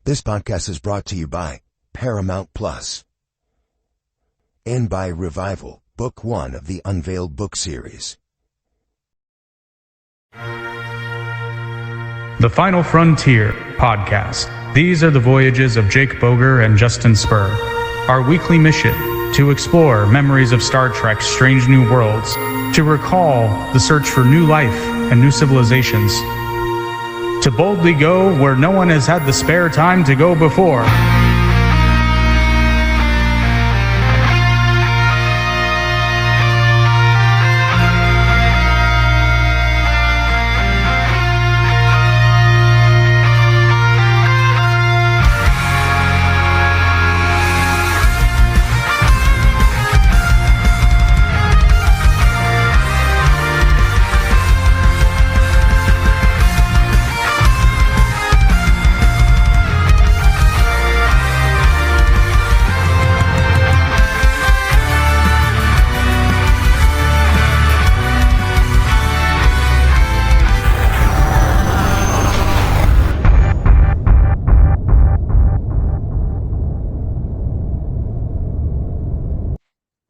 This podcast is brought to you by Paramount Plus and by Revival, Book 1 of the Unveiled book series. The Final Frontier podcast. These are the voyages of Jake Boger and Justin Spur. Our weekly mission, to explore memories of Star Trek's strange new worlds, to recall the search for new life and new civilizations, to boldly go where no one has had the spare time to go before.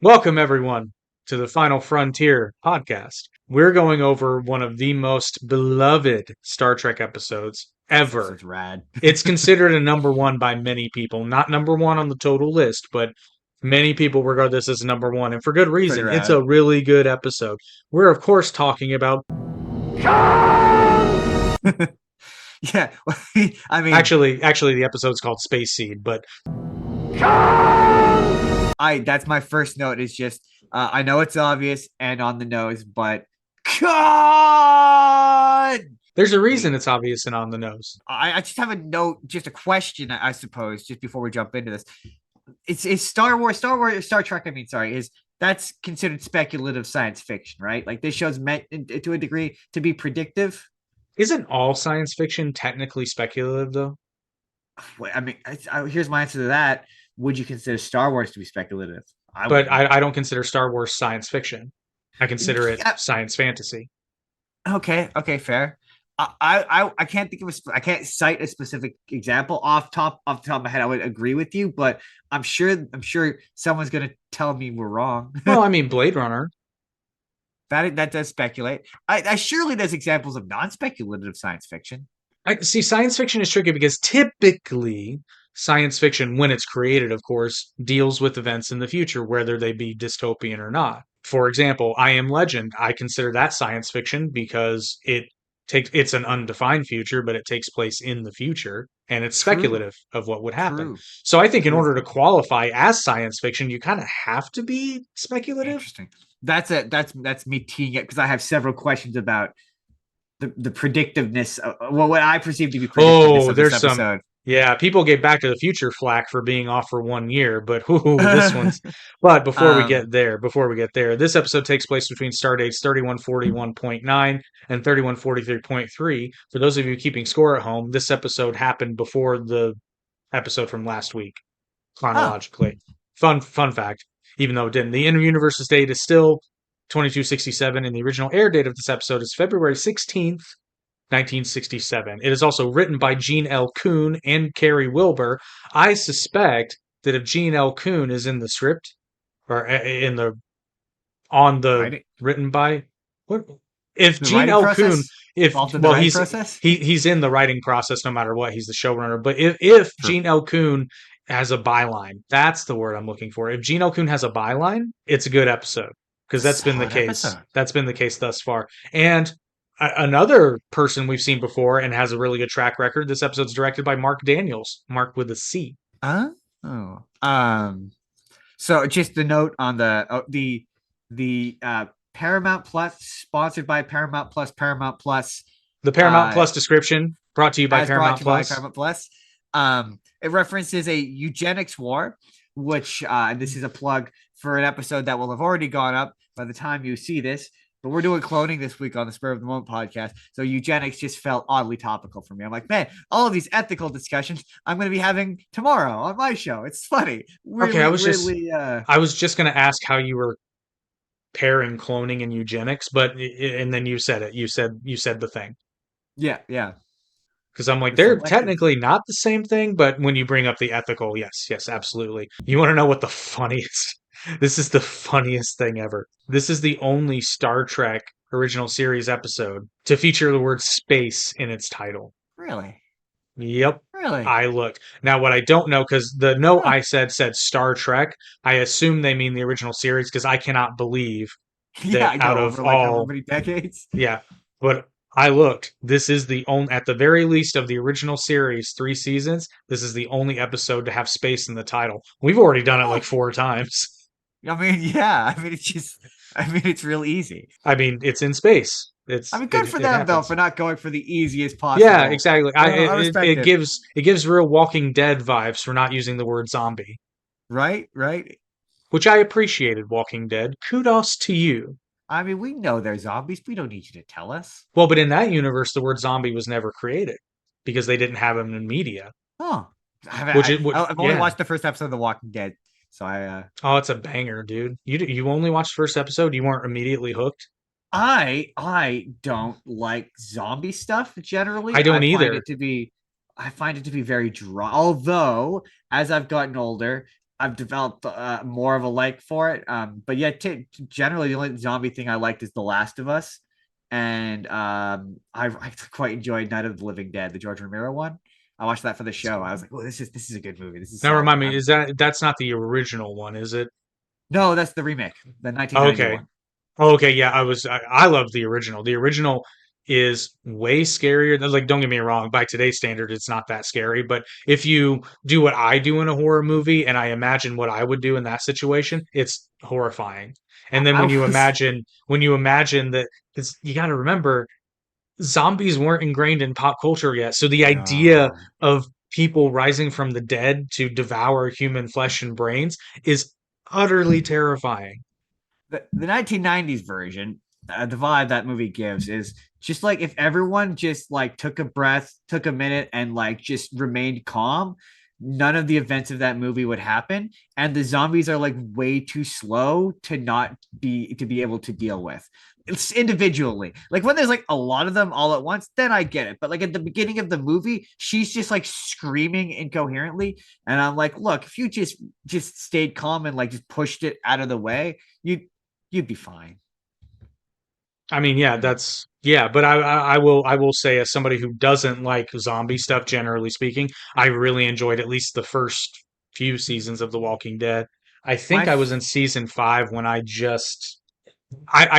Welcome, everyone, to the Final Frontier podcast. We're going over one of the most beloved Star Trek episodes ever. It's rad. It's considered a number one by many people. Not number one on the total list, but many people regard this as number one, and for good reason. It's a really good episode. We're, of course, talking about... Yeah, I mean... Actually, the episode's called Space Seed, but... That's my first note is just, I know it's obvious and on the nose, but God! There's a reason it's obvious and on the nose. I just have a note, just a question, I suppose, just before we jump into this. It's Star Trek, that's considered speculative science fiction, right? Like, this show's meant to a degree to be predictive. Isn't all science fiction technically speculative, though? I mean, here's my answer to that. Would you consider Star Wars to be speculative? I don't consider Star Wars science fiction. I consider it science fantasy. Okay, fair. I can't think of I can't cite a specific example off the top of my head. I would agree with you, but I'm sure someone's gonna tell me we're wrong. Well, I mean, Blade Runner. That does speculate. I surely there's examples of non-speculative science fiction. I see. Science fiction is tricky because typically science fiction, when it's created, of course, deals with events in the future, whether they be dystopian or not. For example, I Am Legend, I consider that science fiction because it's an undefined future, but it takes place in the future, and it's speculative of what would happen. True. So I think in order to qualify as science fiction, you kind of have to be speculative. Interesting. That's me teeing it because I have several questions about the predictiveness of, what I perceive to be predictiveness of this episode. Yeah, people gave Back to the Future flack for being off for 1 year, but this one's... But before we get there, this episode takes place between stardates 3141.9 and 3143.3. For those of you keeping score at home, this episode happened before the episode from last week, chronologically. Fun fact, even though it didn't. The inter-universe date is still 2267, and the original air date of this episode is February 16th, 1967. It is also written by Gene L. Kuhn and Carrie Wilbur. I suspect that if Gene L. Kuhn is in the script or written by what if Gene L. Kuhn he's in the writing process no matter what, he's the showrunner. But if Gene L. Kuhn has a byline, that's the word I'm looking for. If Gene L. Kuhn has a byline, it's a good episode because that's been the case. That's been the case thus far. And another person we've seen before and has a really good track record. This episode's directed by Mark Daniels, Mark with a C. So just the note on the Paramount Plus, sponsored by Paramount Plus. The Paramount Plus description brought to you by Paramount Plus. It references a eugenics war, which this is a plug for an episode that will have already gone up by the time you see this. But we're doing cloning this week on the Spur of the Moment podcast. So eugenics just felt oddly topical for me. I'm like, man, all of these ethical discussions I'm going to be having tomorrow on my show. It's funny. I was just going to ask how you were pairing cloning and eugenics, and then you said it. You said the thing. Yeah. Because I'm like, The they're selective. technically not the same thing, but when you bring up the ethical, yes, yes, absolutely. You want to know what the funniest? This is the funniest thing ever. This is the only Star Trek original series episode to feature the word space in its title. Really? Yep. Really? I looked. Now, what I don't know, because the note Huh. I said Star Trek, I assume they mean the original series because I cannot believe Yeah, that I out know. of Over like however all, many decades. yeah, but I looked. This is the only, at the very least of the original series, 3 seasons, this is the only episode to have space in the title. We've already done it Huh. like 4 times. I mean, yeah. I mean, it's just. I mean, it's real easy. I mean, it's in space. I mean, good for It them though happens. for not going for the easiest Yeah, possible. exactly. I respect it. It gives real Walking Dead vibes for not using the word zombie, Right? Right? which I appreciated. Walking Dead, kudos to you. I mean, we know they're zombies. We don't need you to tell us. Well, but in that universe, the word zombie was never created because they didn't have them in media. Huh. Which it would, I've only yeah. watched the first episode of The Walking Dead, so Oh, it's a banger, dude. You only watched the first episode. You weren't immediately hooked. I don't like zombie stuff generally. I don't either. I find it to be very dry. Although as I've gotten older, I've developed more of a like for it. But yeah, generally the only zombie thing I liked is The Last of Us, and I quite enjoyed Night of the Living Dead, the George Romero one. I watched that for the show. I was like, oh, this is a good movie. This is Now solid. remind me, that's not the original one, is it? No, that's the remake, the Okay. 1991. Okay, yeah, I love the original. The original is way scarier. Like, don't get me wrong, by today's standard, it's not that scary. But if you do what I do in a horror movie, and I imagine what I would do in that situation, it's horrifying. And then I was when you imagine that, because you got to remember, zombies weren't ingrained in pop culture yet. So the idea no. of people rising from the dead to devour human flesh and brains is utterly terrifying. The 1990s version, the vibe that movie gives is just like if everyone just like took a breath, took a minute, and like just remained calm, none of the events of that movie would happen. And the zombies are like way too slow to be able to deal with. It's individually. Like when there's like a lot of them all at once, then I get it. But like at the beginning of the movie, she's just like screaming incoherently. And I'm like, look, if you just stayed calm and like just pushed it out of the way, you'd be fine. I mean, yeah, that's yeah, but I will say as somebody who doesn't like zombie stuff generally speaking, I really enjoyed at least the first few seasons of The Walking Dead. I think My I was in season 5 when I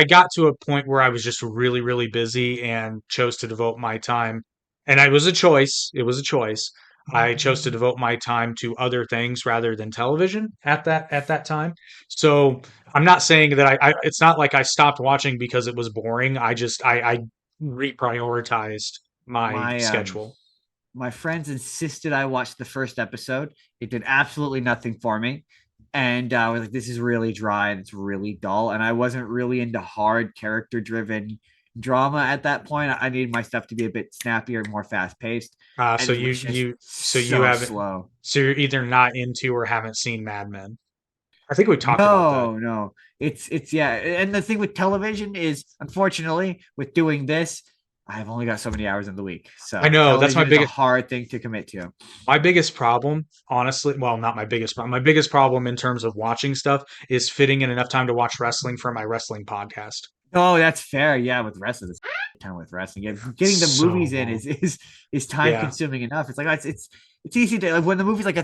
got to a point where I was just really, really busy and chose to devote my time. And it was a choice. It was a choice. I chose to devote my time to other things rather than television at that time. So I'm not saying that it's not like I stopped watching because it was boring. I reprioritized my my schedule. my friends insisted I watch the first episode. It did absolutely nothing for me. And I was like, this is really dry and it's really dull. And I wasn't really into hard character driven drama at that point. I needed my stuff to be a bit snappier and more fast paced. And So it was just you so haven't slow. so you're either not into or haven't seen Mad Men. I think we talked about that. No. It's yeah. And the thing with television is unfortunately with doing this, I've only got so many hours in the week. I So know television is a hard thing to commit to. my biggest problem, honestly, well, not my biggest problem. My biggest problem in terms of watching stuff is fitting in enough time to watch wrestling for my wrestling podcast. Oh, that's fair. Yeah, with wrestling, it's time with wrestling. Yeah, getting the So movies in long. is time Yeah. consuming enough. It's like it's easy to like when the movie's like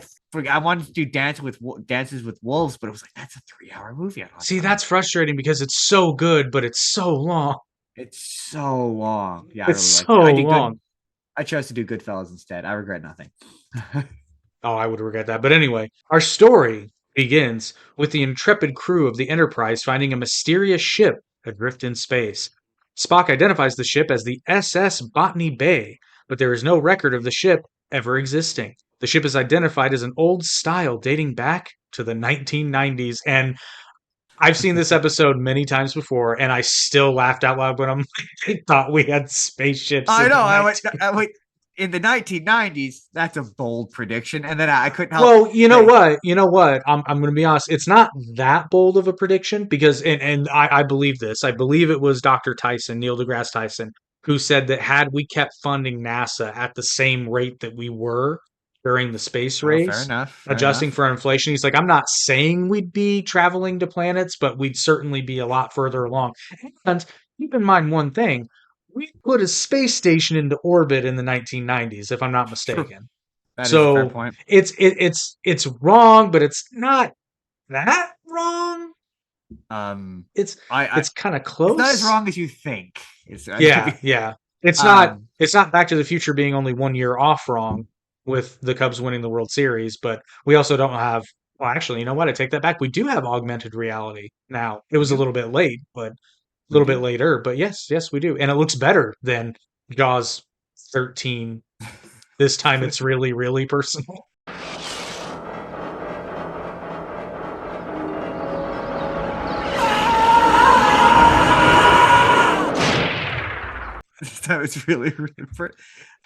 I wanted to do dances with wolves, but it was like that's a 3 hour movie. I don't have See, time. that's frustrating because it's so good, but it's so long. It's so long. Yeah, I It's really liked so it. long. I chose to do Goodfellas instead. I regret nothing. Oh, I would regret that. But anyway, our story begins with the intrepid crew of the Enterprise finding a mysterious ship adrift in space. Spock identifies the ship as the SS Botany Bay, but there is no record of the ship ever existing. The ship is identified as an old style dating back to the 1990s. And I've seen this episode many times before, and I still laughed out loud when I thought we had spaceships I in know. the night. I went in the 1990s. That's a bold prediction, and then I couldn't help. Well, you know Say, what? You know what? I'm going to be honest. It's not that bold of a prediction because, and I believe this. I believe it was Dr. Tyson, Neil deGrasse Tyson, who said that had we kept funding NASA at the same rate that we were during the space Oh, fair race, enough. Fair adjusting enough. for inflation, he's like, I'm not saying we'd be traveling to planets, but we'd certainly be a lot further along. And keep in mind one thing, we put a space station into orbit in the 1990s, if I'm not True. mistaken. That is a fair So point. it's wrong, but it's not that wrong. Um, It's I it's kind of it's not as close. wrong as you think. It's Yeah, yeah. It's not um, it's not Back to the Future being only 1 year off wrong with the Cubs winning the World Series, but we also don't have, well, actually, you know what? I take that back. We do have augmented reality now. It we was a do, little bit late, but a we little bit do. later, but yes, yes, we do. And it looks better than Jaws 13. This time it's really, really personal. That was really, really.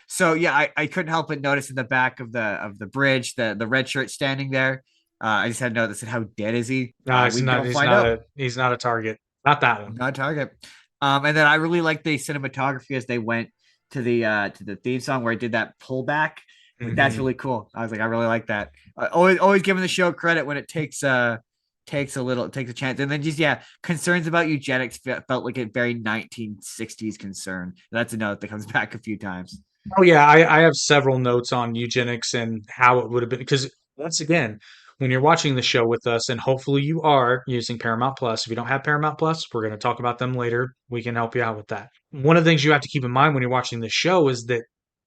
So yeah, I couldn't help but notice in the back of the bridge the red shirt standing there. I just had a note that said, "How dead is he?" No, We don't find out. he's not a target. Not that one. Not a target. And then I really like the cinematography as they went to the theme song where it did that pullback. Like that's Mhm. really cool. I was like, I really like that. Always giving the show credit when it takes takes a chance. And then just yeah, concerns about eugenics felt like a very 1960s concern. That's a note that comes back a few times. Oh yeah, I have several notes on eugenics and how it would have been because once again, when you're watching the show with us, and hopefully you are using Paramount Plus. If you don't have Paramount Plus, we're going to talk about them later. We can help you out with that. One of the things you have to keep in mind when you're watching the show is that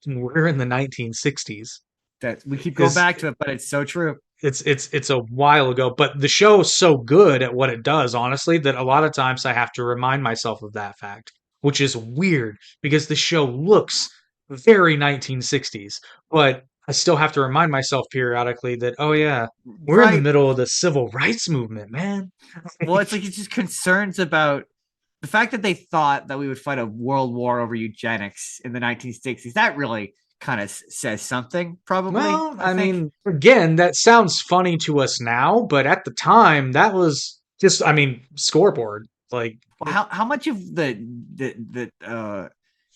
we're in the 1960s. That we keep going Is back to it, but it's so true. it's a while ago, but the show is so good at what it does, honestly, that a lot of times I have to remind myself of that fact, which is weird because the show looks very 1960s, but I still have to remind myself periodically that, oh yeah, we're in the Right. middle of the civil rights movement, man. Well, it's like it's just concerns about the fact that they thought that we would fight a world war over eugenics in the 1960s. That really kind of says something, probably, Well, I I think. mean, again, that sounds funny to us now, but at the time, that was just, I mean, scoreboard. Like, Well, how much of the ooh,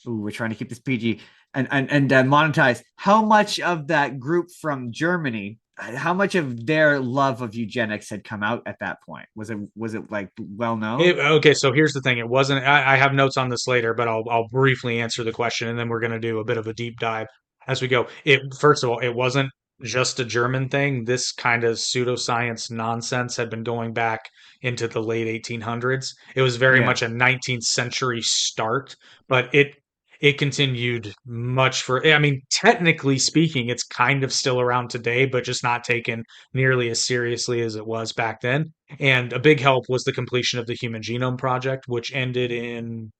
we're trying to keep this PG and monetize. How much of that group from Germany, how much of their love of eugenics had come out at that point? Was it like well known? Okay, so here's the thing. It wasn't. I have notes on this later, but I'll briefly answer the question, and then we're going to do a bit of a deep dive as we go. It First of all, it wasn't just a German thing. This kind of pseudoscience nonsense had been going back into the late 1800s. It was very Yeah. much a 19th century start, but it continued much for. I mean, technically speaking, it's kind of still around today, but just not taken nearly as seriously as it was back then. And a big help was the completion of the Human Genome Project, which ended in,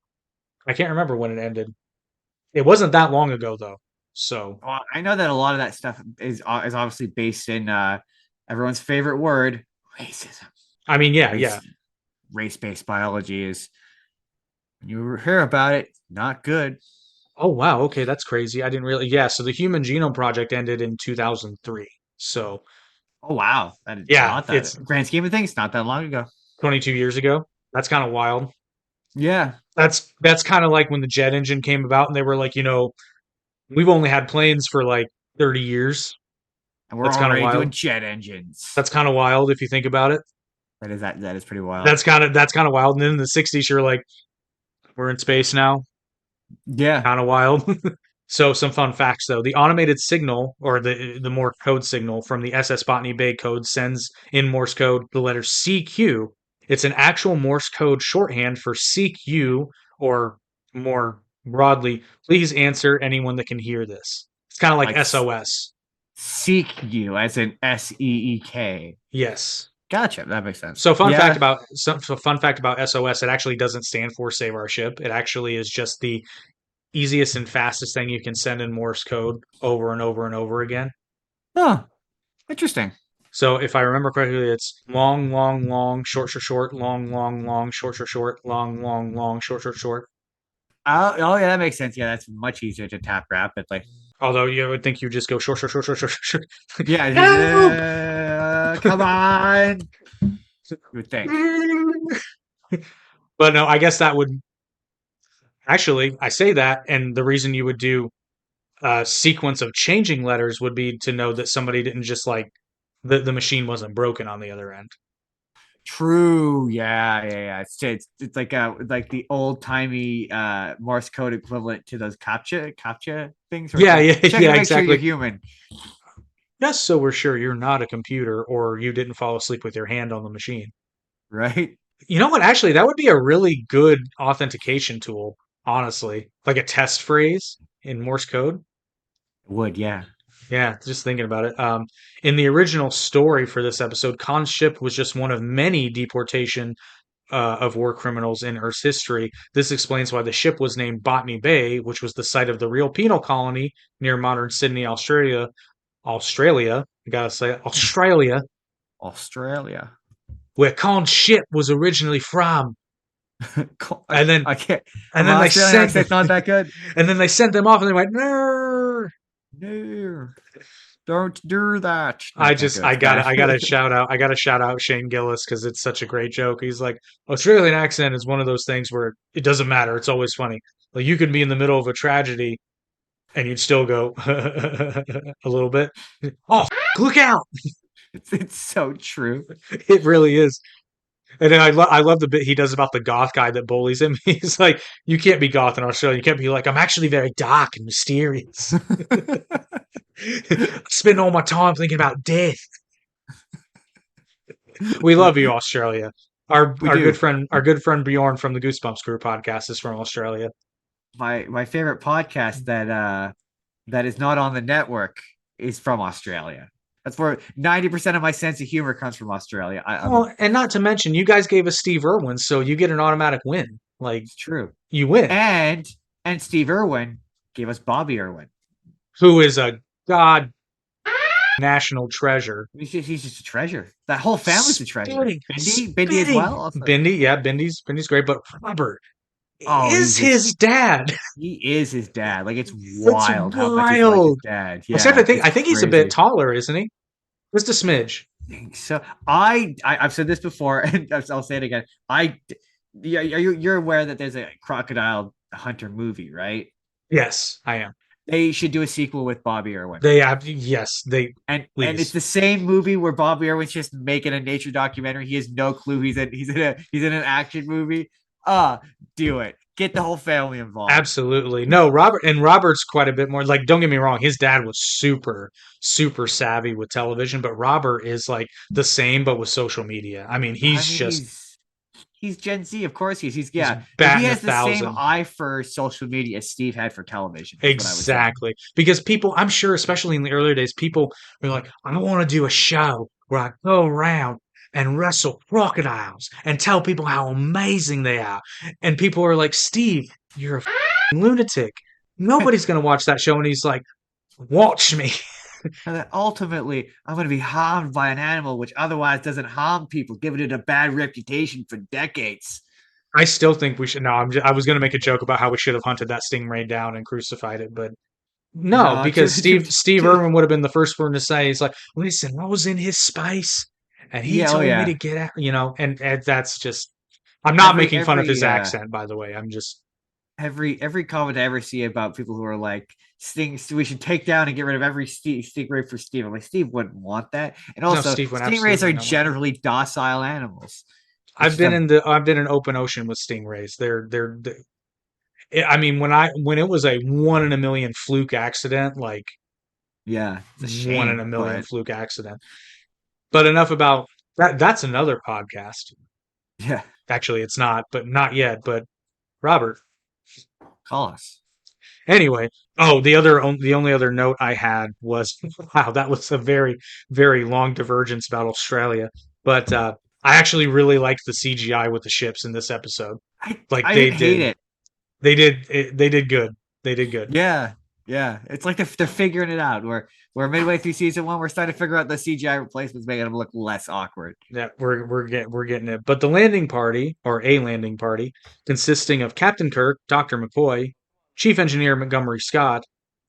I can't remember when it ended. It wasn't that long ago, though. So, Well, I know that a lot of that stuff is obviously based in everyone's favorite word, racism. I mean, yeah, yeah. Race race-based biology is when you hear about it, not good. Oh, wow. Okay, that's crazy. I didn't really, yeah. So the Human Genome Project ended in 2003. So, Oh wow, that is yeah, not it's that grand scheme of things, not that long ago. 22 years ago. That's kind of wild. Yeah, That's kind of like when the jet engine came about and they were like, we've only had planes for like 30 years. and we're That's kind of already doing wild. jet engines. That's kind of wild if you think about it. That is pretty wild. That's kind of wild. And then in the 60s, you're like, we're in space now. Yeah. Kind of wild. So some fun facts though. The automated signal or the Morse code signal from the SS Botany Bay code sends in Morse code the letter CQ. It's an actual Morse code shorthand for CQ, or more broadly, please answer anyone that can hear this. It's kind of like Like SOS. seek you as in SEEK. Yes. Gotcha. That makes sense. So Yeah. fun fact about SOS, it actually doesn't stand for Save Our Ship. It actually is just the easiest and fastest thing you can send in Morse code over and over and over again. Oh, interesting. So if I remember correctly, it's long, long, long, short, short, short, long, long, long, short, short, short, long, long, long, short, short, short. Oh yeah, that makes sense. Yeah, that's much easier to tap rapidly. Although you would think you just go short, short, short, short, short, short. Yeah. Help! Come on. You would think. But no, I guess that would Actually, I say that, and the reason you would do a sequence of changing letters would be to know that somebody didn't just like the machine wasn't broken on the other end. True. Yeah. It's like the old timey Morse code equivalent to those captcha things where it's Yeah, like yeah, check yeah, to make sure you're exactly. human, Just so we're sure you're not a computer or you didn't fall asleep with your hand on the machine. right? You know what? Actually, that would be a really good authentication tool, honestly. Like a test phrase in Morse code. Would, yeah. Yeah, just thinking about it. In the original story for this episode, Khan's ship was just one of many deportation of war criminals in Earth's history. This explains why the ship was named Botany Bay, which was the site of the real penal colony near modern Sydney, Australia. Australia, I gotta say, Australia, Australia. where Khan's ship was originally from. I, And then, I can't. and My then they Australian sent them, accent's not that good. and then they sent them off, and they went, no. No, don't do that. No, I I can't just do it. It's bad. I gotta shout out Shane Gillis because it's such a great joke. He's like, Australian accent is one of those things where it doesn't matter. It's always funny. Like you could be in the middle of a tragedy and you'd still go a little bit. Oh, look out! It's so true. It really is. And then I love the bit he does about the goth guy that bullies him. He's like, you can't be goth in Australia. You can't be like, I'm actually very dark and mysterious. I spend all my time thinking about death. We love you, Australia. We do. Our good friend Bjorn from the Goosebumps Crew podcast is from Australia. My favorite podcast that is not on the network is from Australia. That's where 90% of my sense of humor comes from Australia. Well, and not to mention, you guys gave us Steve Irwin, so you get an automatic win. Like It's true. you win. And Steve Irwin gave us Bobby Irwin. Who is a god national treasure? He's just a treasure. That whole family's a treasure. Bindi as Spitting. well. Also. Bindi, yeah, Bindi's great, but Robert Oh, is his dad. he is his dad. Like it's It's wild how much he's like his wild. dad. Except Yeah, I it's think he's a bit crazy. taller, isn't he? Just a smidge. So I've said this before, and I'll say it again. Yeah, you're aware that there's a crocodile hunter movie, right? Yes, I am. They should do a sequel with Bobby Irwin. They have yes, they And it's please. the same movie where Bobby Irwin's just making a nature documentary. He has no clue he's in an action movie. Do it. Get the whole family involved. Absolutely. No, Robert's quite a bit more like don't get me wrong, his dad was super savvy with television, but Robert is like the same but with social media. I mean, I he's mean, just he's Gen Z, of course he's he's yeah, but he batting a has the same thousand. eye for social media as Steve had for television, is what I would say. Exactly. Because people, I'm sure, especially in the earlier days, people were like, I want to do a show where I go around and wrestle crocodiles and tell people how amazing they are. And people are like, Steve, you're a lunatic. Nobody's going to watch that show. And he's like, watch me. And that ultimately, I'm going to be harmed by an animal which otherwise doesn't harm people, giving it a bad reputation for decades. I still think we should. No, I was going to make a joke about how we should have hunted that stingray down and crucified it, but no, No, because Steve Irwin would have been the first one to say, he's like, listen, I was in his space and he yeah, oh told me to yeah. get out, and that's just, I'm not Every making fun of every his accent, by the way. I'm just, every comment I ever see about people who are like we should take down and get rid of every stingray for Steve. I'm like, Steve wouldn't want that. And no, also, Steve would stingrays absolutely are not want that. generally docile animals. It's just a I've been in open ocean with stingrays. I mean, when it was a 1 in a million fluke accident, like yeah, it's a 1 in a million shame, fluke accident. But enough about that. That's another podcast. but yeah, Actually, it's not, but not yet. But Robert. call us. Anyway, the only other note I had was, wow, that was a very long divergence about Australia. But I actually really liked the CGI with the ships in this episode. Like I didn't hate it. they did good. They did good. Yeah, yeah. It's like they're figuring it out. We're midway through season one. We're starting to figure out the CGI replacements, making them look less awkward. Yeah, we're getting it. But the landing party, or a landing party, consisting of Captain Kirk, Dr. McCoy, Chief Engineer Montgomery Scott,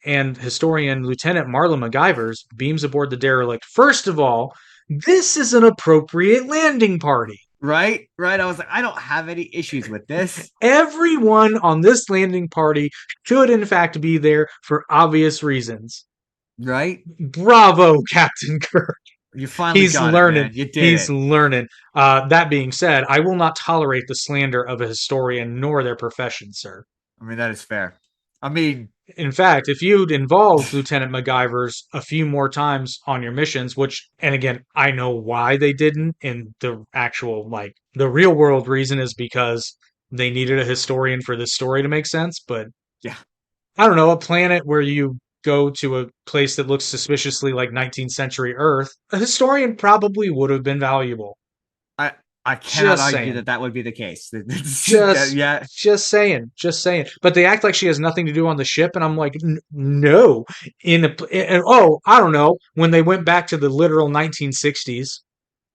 and historian Lieutenant Marla MacGyvers, beams aboard the derelict. First of all, this is an appropriate landing party. Right? Right. I was like, I don't have any issues with this. Everyone on this landing party should, in fact, be there for obvious reasons. Right? Bravo, Captain Kirk. You finally He's got it, learning. man. You did He's it. learning. That being said, I will not tolerate the slander of a historian nor their profession, sir. I mean, that is fair. I mean, In fact, if you'd involved Lieutenant MacGyver's a few more times on your missions, which, and again, I know why they didn't, and the actual, like, the real world reason is because they needed a historian for this story to make sense, but yeah. I don't know, a planet where you go to a place that looks suspiciously like 19th century Earth, a historian probably would have been valuable. I I cannot Just argue saying. that would be the case. Just Yeah. just saying, just saying. But they act like she has nothing to do on the ship, and I'm like, no. Oh, I don't know. When they went back to the literal 1960s,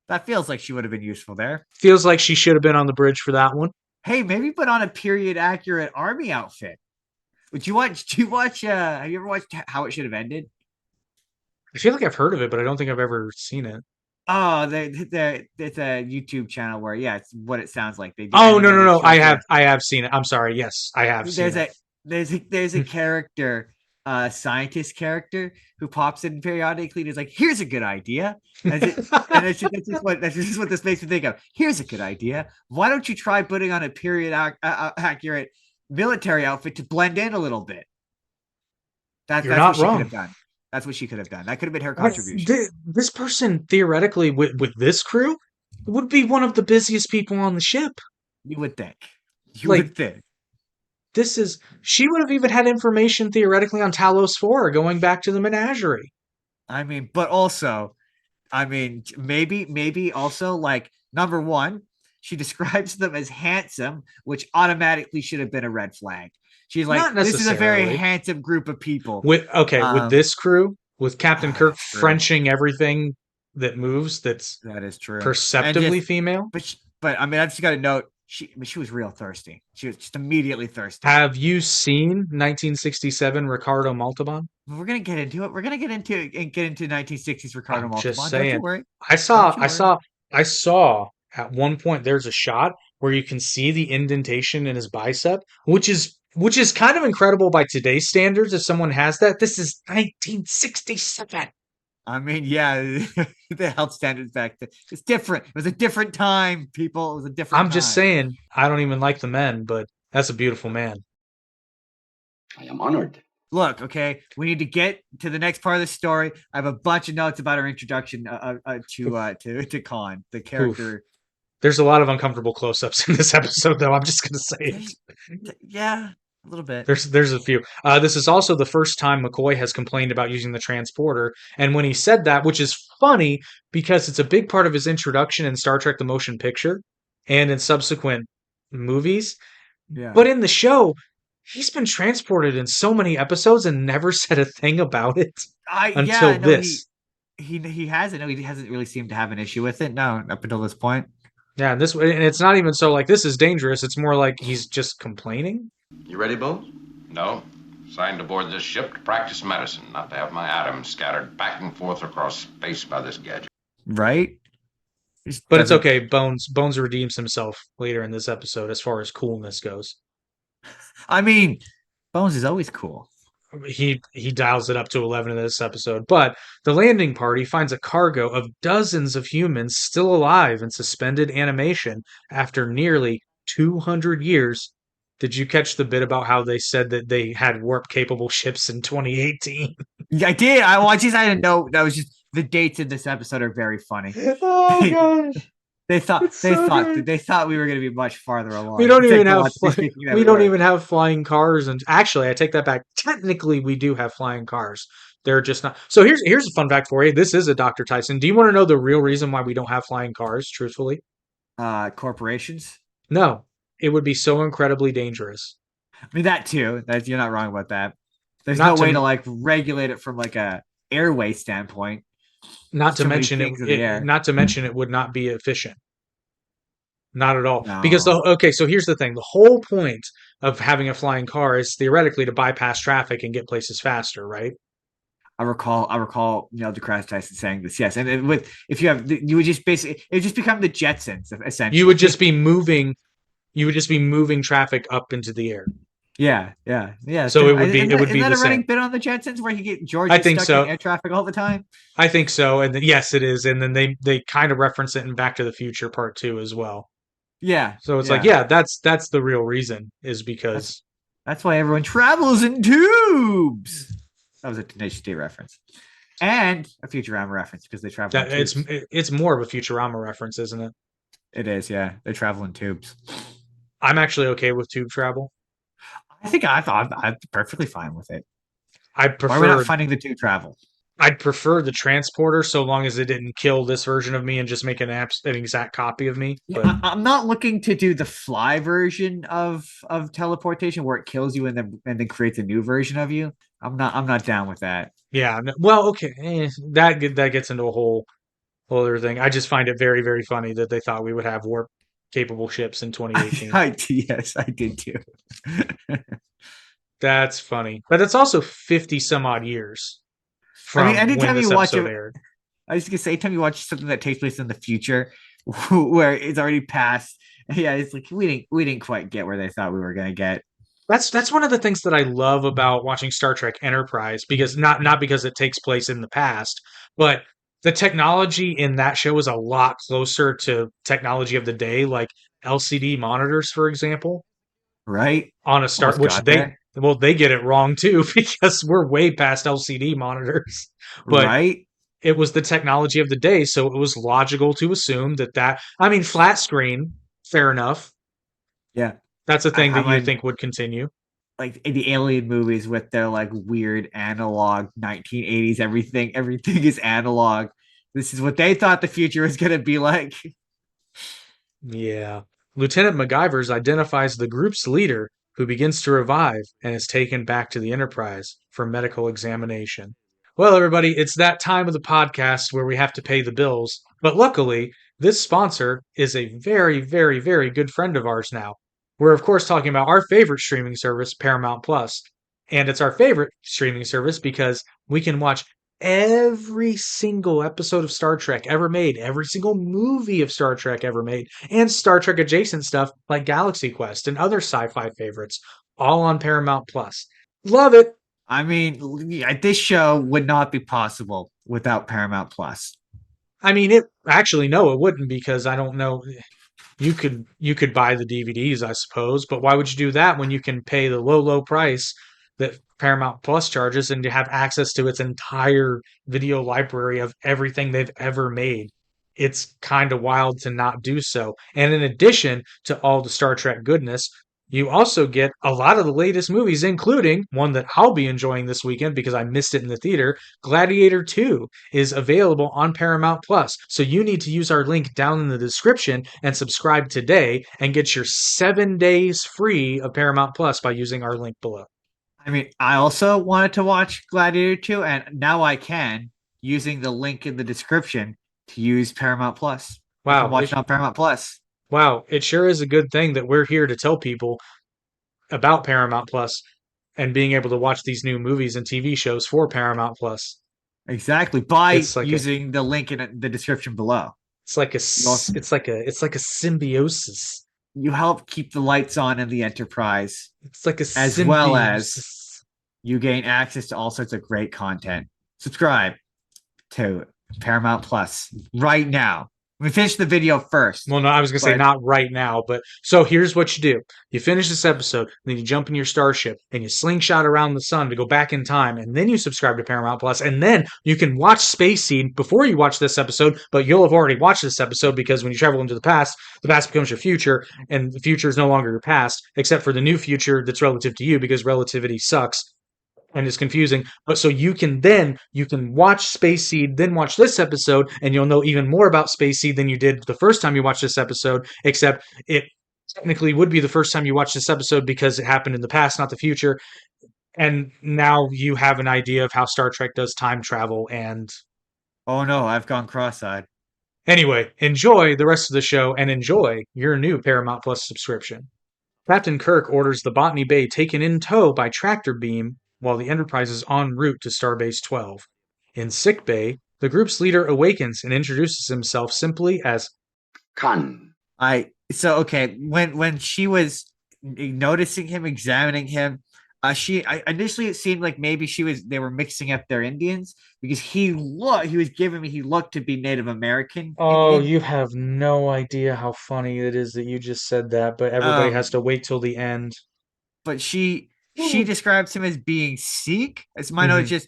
That feels like she would have been useful there. feels like she should have been on the bridge for that one. Hey, maybe put on a period accurate army outfit. Would you watch? Do you watch? Have you ever watched How It Should Have Ended? I feel like I've heard of it, but I don't think I've ever seen it. Oh, it's a YouTube channel where it's what it sounds like. They do Oh no no animated no! shorts. Yeah. I have seen it. I'm sorry. Yes, I have seen There's it. a there's a character, scientist character who pops in periodically and is like, "Here's a good idea," and that's just what this makes me think of. Here's a good idea. Why don't you try putting on a period accurate military outfit to blend in a little bit? You're That's what not she could wrong. have done. That's what she could have done. That could have been her contribution. This person theoretically with this crew would be one of the busiest people on the ship. You would think. You Like would think. she would have even had information theoretically on Talos 4 going back to the menagerie. I mean, but also, I mean, maybe also like number one, she describes them as handsome, which automatically should have been a red flag. She's like, Not this is a very necessarily. handsome group of people. With this crew, with Captain Kirk True. Frenching everything that moves, that's That is true. perceptibly female. But I mean, I just got to note she was real thirsty. She was just immediately thirsty. Have you seen 1967 Ricardo Montalban? We're gonna get into it. We're gonna get into 1960s Ricardo I'm Montalban. just saying. Don't you worry. I saw at one point there's a shot where you can see the indentation in his bicep, which is kind of incredible by today's standards. If someone has that, this is 1967. I mean, yeah, the health standards back then. It's different. It was a different time, people. It was a different I'm just saying, I don't even like the men, but that's a beautiful man. I am honored. Look, okay, we need to get to the next part of the story. I have a bunch of notes about our introduction to Khan, the character. Oof. There's a lot of uncomfortable close-ups in this episode, though. I'm just gonna say it. Yeah, a little bit. There's a few. This is also the first time McCoy has complained about using the transporter, and when he said that, which is funny because it's a big part of his introduction in Star Trek: The Motion Picture and in subsequent movies, Yeah. but in the show, he's been transported in so many episodes and never said a thing about it until this. He hasn't. No, he hasn't really seemed to have an issue with it. No, up until this point. Yeah, and it's not even so like this is dangerous. It's more like he's just complaining. You ready, Bones? No. Signed aboard this ship to practice medicine, not to have my atoms scattered back and forth across space by this gadget. Right? But it's okay. Bones redeems himself later in this episode as far as coolness goes. I mean, Bones is always cool. He dials it up to 11 in this episode. But the landing party finds a cargo of dozens of humans still alive in suspended animation after nearly 200 years. Did you catch the bit about how they said that they had warp-capable ships in 2018? Yeah, I did. I didn't know. That was just the dates in this episode are very funny. Oh gosh. They thought we were going to be much farther along. We don't even have flying cars, and actually, I take that back. Technically, we do have flying cars. They're just not. So here's a fun fact for you. This is a Dr. Tyson. Do you want to know the real reason why we don't have flying cars? Truthfully, corporations. No, it would be so incredibly dangerous. I mean that too. You're not wrong about that. There's no way to like regulate it from like a airway standpoint. Not to mention it would not be efficient. Not at all. No. Because so here's the thing. The whole point of having a flying car is theoretically to bypass traffic and get places faster, right? I recall Neil deGrasse Tyson saying this. Yes, and with if you have, you would just basically it would just become the Jetsons essentially. You would just be moving. You would just be moving traffic up into the air. Yeah. So it would be Isn't it would be that the a running same. bit on the Jetsons where you get George I is think stuck so. in air traffic all the time? I think so. And then, yes, it is. And then they kind of reference it in Back to the Future Part 2 as well. Yeah. So it's like, yeah, that's the real reason is because That's why everyone travels in tubes. That was a Tenacious D reference. And a Futurama reference because they travel in tubes. it's more of a Futurama reference, isn't it? It is, yeah. They travel in tubes. I'm actually okay with tube travel. I think I'm perfectly fine with it. I Why are we not prefer finding the tube travel? I'd prefer the transporter so long as it didn't kill this version of me and just make an exact copy of me. But I'm not looking to do the fly version of teleportation where it kills you and then creates a new version of you. I'm not down with that. yeah, well, okay, that gets into a whole other thing. I just find it very, very funny that they thought we would have warp capable ships in 2018. Yes, I did too. That's funny, but it's also 50 some odd years from anytime when this you watch episode it, aired. I was gonna say, anytime you watch something that takes place in the future, where it's already past, yeah, it's like we didn't quite get where they thought we were gonna get. That's one of the things that I love about watching Star Trek Enterprise because not because it takes place in the past, but the technology in that show is a lot closer to technology of the day, like LCD monitors, for example, Right? on a Star, Almost which got there. they get it wrong too because we're way past LCD monitors, but Right? it was the technology of the day, so it was logical to assume that I mean flat screen, fair enough. Yeah. That's a thing that you mean, think would continue. like in the alien movies with their like weird analog 1980s everything is analog. This is what they thought the future was going to be like. Yeah. Lieutenant MacGyver's identifies the group's leader, who begins to revive and is taken back to the Enterprise for medical examination. Well, everybody, it's that time of the podcast where we have to pay the bills. But luckily, this sponsor is a very, very, very good friend of ours now. We're, of course, talking about our favorite streaming service, Paramount Plus. And it's our favorite streaming service because we can watch every single episode of Star Trek ever made, every single movie of Star Trek ever made, and Star Trek adjacent stuff like Galaxy Quest and other sci-fi favorites, all on Paramount Plus. Love it. I mean, this show would not be possible without Paramount Plus. I mean, it actually no, it wouldn't because I don't know. You could buy the DVDs, I suppose, but why would you do that when you can pay the low price that Paramount Plus charges and to have access to its entire video library of everything they've ever made? It's kind of wild to not do so. And in addition to all the Star Trek goodness, you also get a lot of the latest movies, including one that I'll be enjoying this weekend because I missed it in the theater. Gladiator 2 is available on Paramount Plus. So you need to use our link down in the description and subscribe today and get your 7 days free of Paramount Plus by using our link below. I mean, I also wanted to watch Gladiator 2, and now I can using the link in the description to use Paramount Plus. I Wow. can watch it on Paramount Plus. Wow. It sure is a good thing that we're here to tell people about Paramount Plus and being able to watch these new movies and TV shows for Paramount Plus. Exactly, by It's like using the link in the description below. It's like a symbiosis. You help keep the lights on in the Enterprise, It's like a as symbiosis. well as you gain access to all sorts of great content. Subscribe to Paramount Plus right now. We finish the video first. Well, no, I was going to say not right now, but so here's what you do. You finish this episode, then you jump in your starship and you slingshot around the sun to go back in time, and then you subscribe to Paramount Plus, and then you can watch Space Seed before you watch this episode, but you'll have already watched this episode because when you travel into the past becomes your future, and the future is no longer your past, except for the new future that's relative to you because relativity sucks and is confusing. But so you can watch Space Seed, then watch this episode, and you'll know even more about Space Seed than you did the first time you watched this episode, except it technically would be the first time you watched this episode because it happened in the past, not the future. And now you have an idea of how Star Trek does time travel. And oh no, I've gone cross-eyed. Anyway, enjoy the rest of the show and enjoy your new Paramount Plus subscription. Captain Kirk orders the Botany Bay taken in tow by tractor beam while the Enterprise is en route to Starbase 12. In sickbay, the group's leader awakens and introduces himself simply as Khan. Okay, when she was noticing him, examining him, initially it seemed like maybe they were mixing up their Indians because he looked to be Native American Oh, Indian. you have no idea how funny it is that you just said that, but everybody has to wait till the end. But she describes him as being Sikh. As my note, just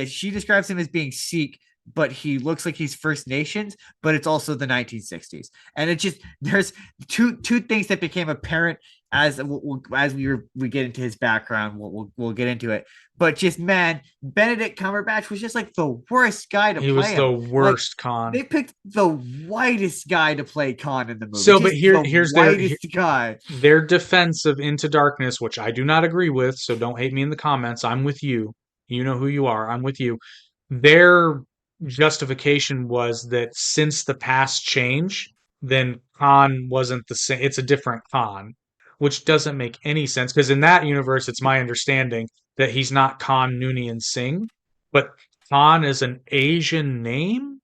she describes him as being Sikh, but he looks like he's First Nations, but it's also the 1960s. And it just there's two things that became apparent as we get into his background. We'll get into it. But just man, Benedict Cumberbatch was just like the worst guy to He play was the him. worst Khan. They picked the whitest guy to play Khan in the movie. So, but here's the whitest guy. Their defense of Into Darkness, which I do not agree with, so don't hate me in the comments. I'm with you. You know who you are. I'm with you. Their justification was that since the past change, then Khan wasn't the same. It's a different Khan, which doesn't make any sense because in that universe, it's my understanding that he's not Khan Noonien Singh, but Khan is an Asian name,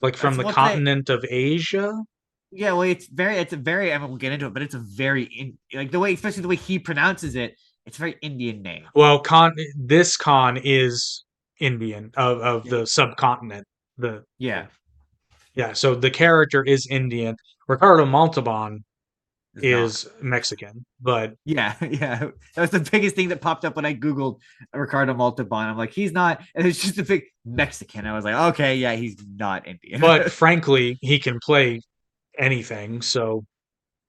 like from the continent of Asia. Yeah, well, it's a very. I mean, we'll get into it, but it's a very like the way, especially the way he pronounces it. It's a very Indian name. Well, this Khan is Indian of the subcontinent. Yeah. So the character is Indian. Ricardo Montalban is Mexican, but yeah, that was the biggest thing that popped up when I googled Ricardo Montalban. I'm like, he's not, and it's just a big Mexican. I was like, okay, yeah, he's not Indian. But frankly, he can play anything. So,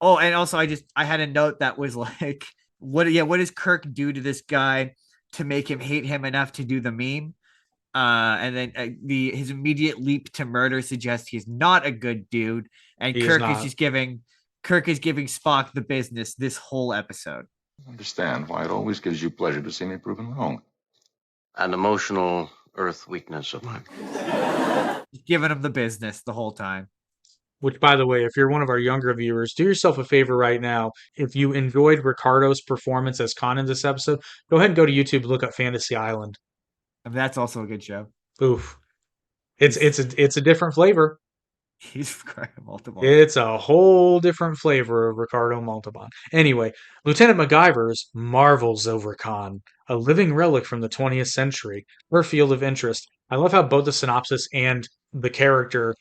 and also I had a note that was like, what does Kirk do to this guy to make him hate him enough to do the meme? And then his immediate leap to murder suggests he's not a good dude, and Kirk is giving Spock the business this whole episode. I understand why it always gives you pleasure to see me proven wrong. An emotional Earth weakness of mine. Giving him the business the whole time. Which, by the way, if you're one of our younger viewers, do yourself a favor right now. If you enjoyed Ricardo's performance as Khan in this episode, go ahead and go to YouTube, look up Fantasy Island. I mean, that's also a good show. Oof, it's a different flavor. He's Ricardo Montalban. It's a whole different flavor of Ricardo Montalban. Anyway, Lieutenant MacGyver's marvels over Khan, a living relic from the 20th century, her field of interest. I love how both the synopsis and the character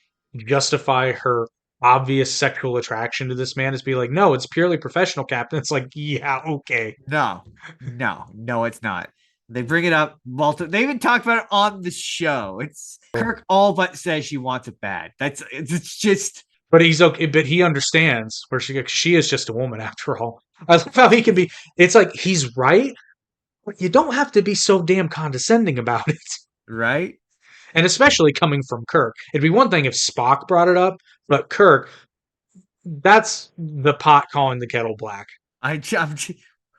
justify her obvious sexual attraction to this man as being like, no, it's purely professional, Captain. It's like, yeah, okay. No, it's not. They bring it up. They even talk about it on the show. It's Kirk all but says she wants it bad. It's just. But he's okay. But he understands where she is just a woman after all. I love how he can be. It's like he's right, but you don't have to be so damn condescending about it, right? And especially coming from Kirk. It'd be one thing if Spock brought it up, but Kirk, that's the pot calling the kettle black.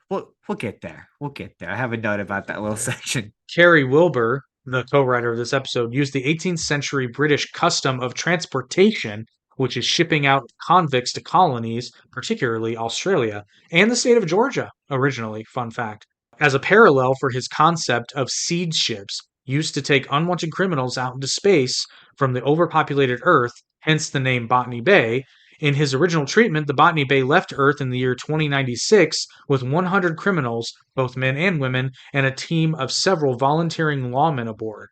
We'll get there. I have a note about that little section. Carrie Wilbur, the co-writer of this episode, used the 18th century British custom of transportation, which is shipping out convicts to colonies, particularly Australia, and the state of Georgia, originally, fun fact, as a parallel for his concept of seed ships, used to take unwanted criminals out into space from the overpopulated Earth, hence the name Botany Bay. In his original treatment, the Botany Bay left Earth in the year 2096 with 100 criminals, both men and women, and a team of several volunteering lawmen aboard.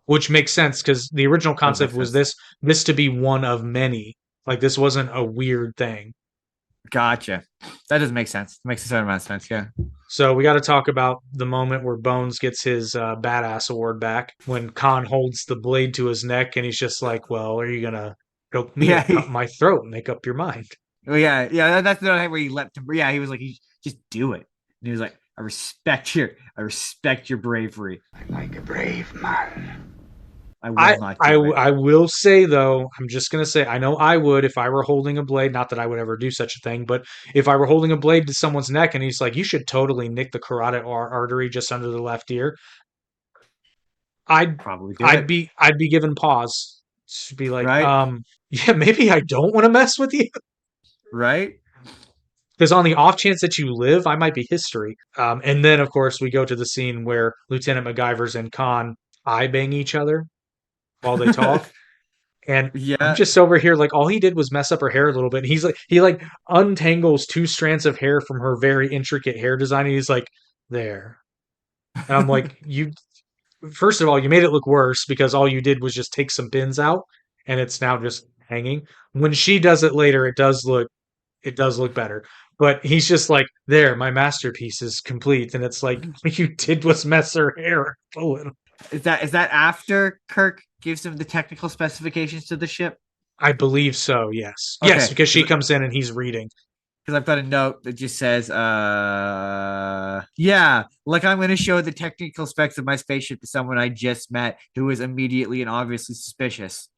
Which makes sense because the original concept was this to be one of many. Like this wasn't a weird thing. Gotcha. That doesn't make sense. It makes a certain amount of sense, yeah. So we got to talk about the moment where Bones gets his badass award back when Khan holds the blade to his neck and he's just like, well, are you going to choke me and cut my throat and make up your mind? Well, yeah. That's the time where he leapt him. Yeah, he was like, just do it. And he was like, I respect your bravery. I like a brave man. I will say though, I'm just gonna say, I know I would if I were holding a blade. Not that I would ever do such a thing, but if I were holding a blade to someone's neck and he's like, "You should totally nick the carotid artery just under the left ear," I'd be given pause to be like, right? Yeah, maybe I don't want to mess with you, right? Because on the off chance that you live, I might be history. And then, of course, we go to the scene where Lieutenant MacGyver's and Khan eye bang each other while they talk. And I'm Yeah. just over here like all he did was mess up her hair a little bit. And he untangles two strands of hair from her very intricate hair design. And he's like, there. And I'm like, you first of all, you made it look worse because all you did was just take some pins out and it's now just hanging. When she does it later, it does look better. But he's just like, there, my masterpiece is complete. And it's like, all you did was mess her hair a little. Is that after Kirk gives him the technical specifications to the ship? I believe so, yes. Okay, Yes, because she 'cause- comes in and he's reading. Because I've got a note that just says, yeah, like I'm going to show the technical specs of my spaceship to someone I just met who is immediately and obviously suspicious.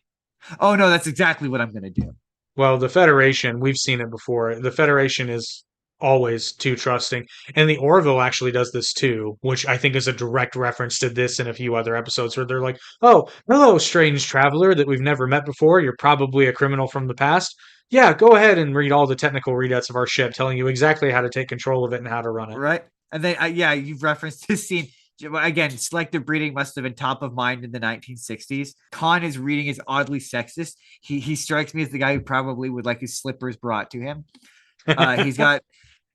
Oh no, that's exactly what I'm going to do. Well, the Federation, we've seen it before. The Federation is always too trusting. And the Orville actually does this too, which I think is a direct reference to this and a few other episodes where they're like, oh, hello, strange traveler that we've never met before. You're probably a criminal from the past. Yeah, go ahead and read all the technical readouts of our ship telling you exactly how to take control of it and how to run it. Right? And then, yeah, you've referenced this scene. Again, selective breeding must have been top of mind in the 1960s. Khan is reading is oddly sexist. He strikes me as the guy who probably would like his slippers brought to him.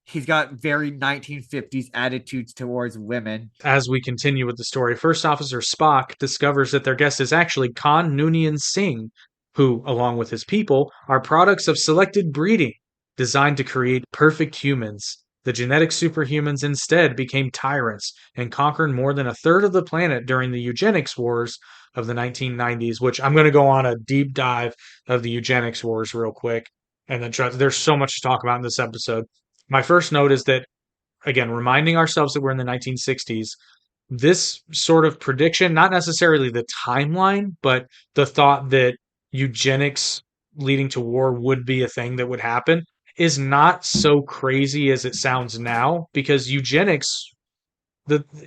He's got very 1950s attitudes towards women. As we continue with the story, First Officer Spock discovers that their guest is actually Khan Noonien Singh, who, along with his people, are products of selected breeding designed to create perfect humans. The genetic superhumans instead became tyrants and conquered more than a third of the planet during the eugenics wars of the 1990s, which I'm going to go on a deep dive of the eugenics wars real quick. And then there's so much to talk about in this episode. My first note is that, again, reminding ourselves that we're in the 1960s, this sort of prediction, not necessarily the timeline, but the thought that eugenics leading to war would be a thing that would happen is not so crazy as it sounds now because eugenics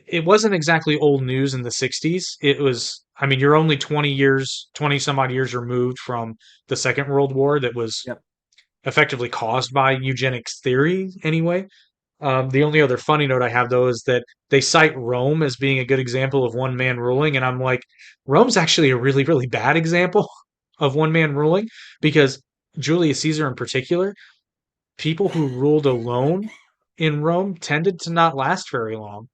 it wasn't exactly old news in the 60s. It was, I mean, you're only 20 some odd years removed from the Second World War that was Yep. effectively caused by eugenics theory anyway. The only other funny note I have, though, is that they cite Rome as being a good example of one man ruling. And I'm like, Rome's actually a really, really bad example of one man ruling because Julius Caesar in particular, people who ruled alone in Rome tended to not last very long.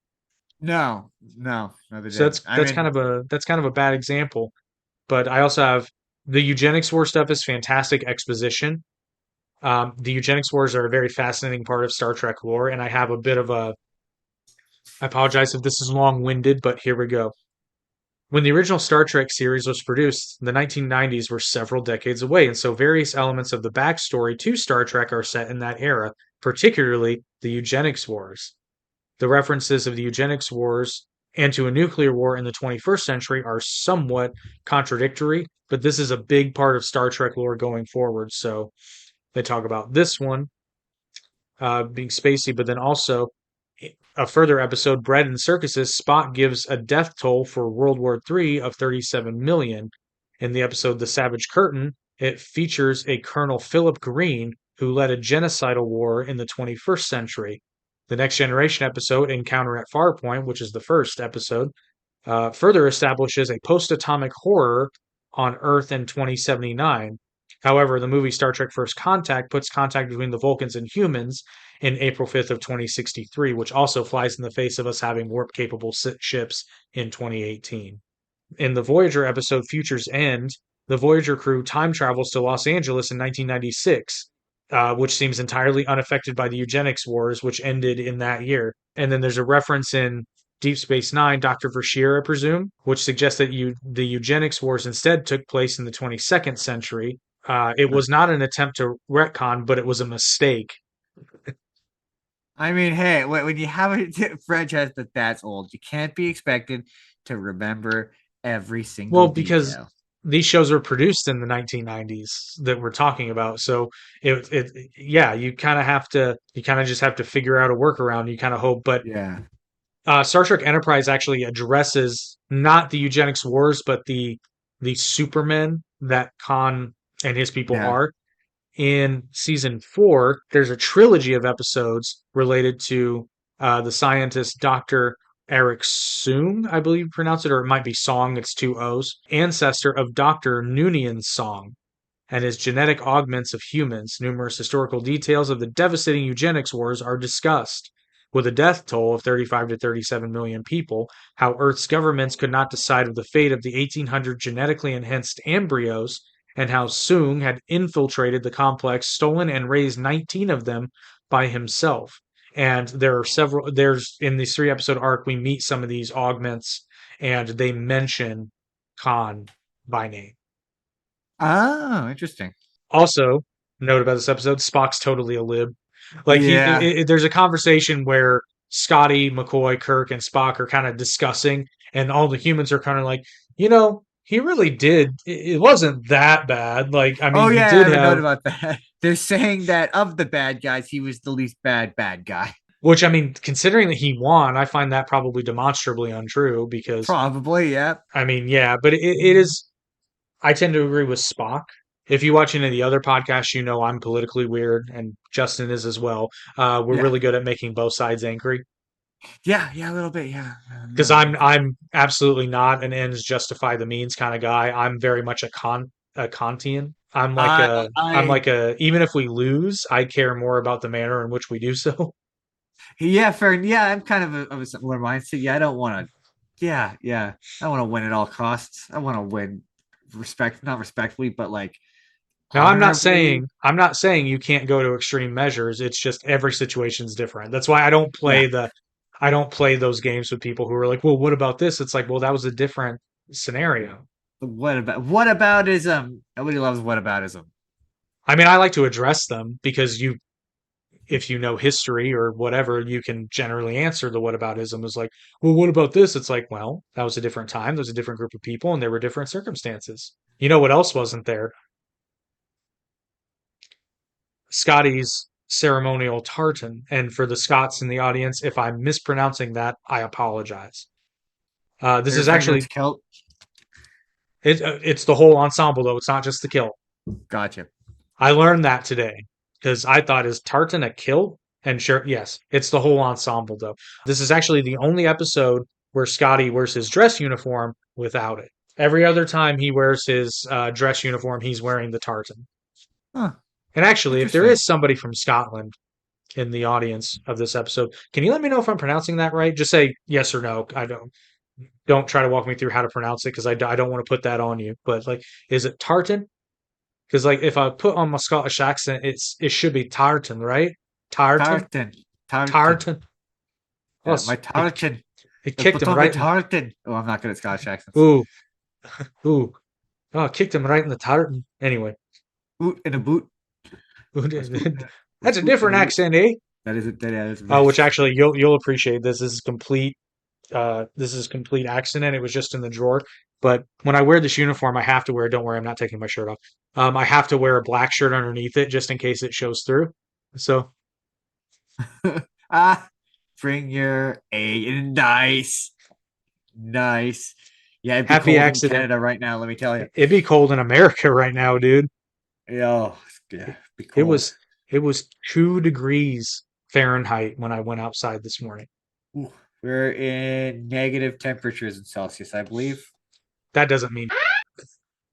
No, they So didn't. that's kind of a bad example. But I also have the eugenics war stuff is fantastic exposition. The eugenics wars are a very fascinating part of Star Trek lore, and I have a bit of a. I apologize if this is long winded, but here we go. When the original Star Trek series was produced, the 1990s were several decades away, and so various elements of the backstory to Star Trek are set in that era, particularly the eugenics wars. The references of the eugenics wars and to a nuclear war in the 21st century are somewhat contradictory, but this is a big part of Star Trek lore going forward, so they talk about this one being spacey, but then also a further episode, Bread and Circuses, Spock gives a death toll for World War III of 37 million. In the episode The Savage Curtain, it features a Colonel Philip Green who led a genocidal war in the 21st century. The Next Generation episode, Encounter at Farpoint, which is the first episode, further establishes a post-atomic horror on Earth in 2079. However, the movie Star Trek First Contact puts contact between the Vulcans and humans in April 5th of 2063, which also flies in the face of us having warp-capable ships in 2018. In the Voyager episode Future's End, the Voyager crew time travels to Los Angeles in 1996, which seems entirely unaffected by the eugenics wars, which ended in that year. And then there's a reference in Deep Space Nine, Dr. Verschier, I presume, which suggests that the eugenics wars instead took place in the 22nd century. It was not an attempt to retcon, but it was a mistake. I mean, hey, when you have a franchise that's old, you can't be expected to remember every single because detail. These shows were produced in the 1990s that we're talking about, so you kind of just have to figure out a workaround. You kind of hope, but yeah. Star Trek Enterprise actually addresses not the eugenics wars, but the supermen that Khan and his people are. in season 4, there's a trilogy of episodes related to the scientist Dr. Eric Soong, I believe you pronounce it, or it might be Song, it's 2 O's, ancestor of Dr. Noonien Song, and his genetic augments of humans. Numerous historical details of the devastating eugenics wars are discussed. With a death toll of 35 to 37 million people, how Earth's governments could not decide of the fate of the 1,800 genetically enhanced embryos, and how Soong had infiltrated the complex, stolen and raised 19 of them by himself. And there's in this 3-episode arc, we meet some of these augments, and they mention Khan by name. Oh, interesting. Also, note about this episode: Spock's totally a lib. Like Yeah. there's a conversation where Scotty, McCoy, Kirk, and Spock are kind of discussing, and all the humans are kind of like, he really did. It wasn't that bad. Like, I mean, Oh he yeah, I did have a note have, about that. They're saying that of the bad guys, he was the least bad guy. which I mean, considering that he won, I find that probably demonstrably untrue because, Probably, yeah. I mean, yeah, but it is. I tend to agree with Spock. If you watch any of the other podcasts, I'm politically weird, and Justin is as well. We're Yeah. really good at making both sides angry Yeah, a little bit, yeah. because I'm absolutely not an ends justify the means kind of guy. I'm very much a Kantian. I'm I like a even if we lose, I care more about the manner in which we do so. yeah, fair. Yeah, I'm kind of a similar mindset. Yeah, I don't want to. Yeah, I want to win at all costs. I want to win not respectfully, but like Now, honorably. I'm not saying you can't go to extreme measures. It's just every situation's different. That's why Yeah. I don't play those games with people who are like, "Well, what about this?" It's like, "Well, that was a different scenario." Whataboutism? Nobody loves whataboutism. I mean, I like to address them because if you know history or whatever, you can generally answer the whataboutism is like, "Well, what about this?" It's like, "Well, that was a different time. There was a different group of people and there were different circumstances." You know what else wasn't there? Scotty's ceremonial tartan. And for the Scots in the audience, if I'm mispronouncing that, I apologize. This They're is referring to actually its kilt. it's the whole ensemble though. It's not just the kilt. Gotcha. I learned that today because I thought, is tartan a kilt? And sure, yes, it's the whole ensemble though. This is actually the only episode where Scotty wears his dress uniform without it. Every other time he wears his dress uniform, he's wearing the tartan. Huh. And actually, if there Interesting. is somebody from Scotland in the audience of this episode, can you let me know if I'm pronouncing that right? Just say yes or no. I don't try to walk me through how to pronounce it because I don't want to put that on you. But like, is it tartan? Because like, if I put on my Scottish accent, it should be tartan, right? Tartan, Tartan. tartan. Oh, Yeah, my tartan. it The kicked him Potomac right. tartan. Oh, I'm not good at Scottish accents. Ooh, ooh. Oh, it kicked him right in the tartan. Anyway, Boot in a boot. that's a Boot in different a boot. accent, eh? That is it. That is. Which actually you'll appreciate this. This is complete. This is complete accident. It was just in the drawer. But when I wear this uniform, I have to wear. Don't worry, I'm not taking my shirt off. I have to wear a black shirt underneath it just in case it shows through. So Ah, bring your A and dice. Nice. Yeah, it'd be happy cold in accident. Canada right now, let me tell you. It'd be cold in America right now, dude. Oh, yeah, be It cold. was 2 degrees Fahrenheit when I went outside this morning. Ooh, we're in negative temperatures in Celsius, I believe. That doesn't mean.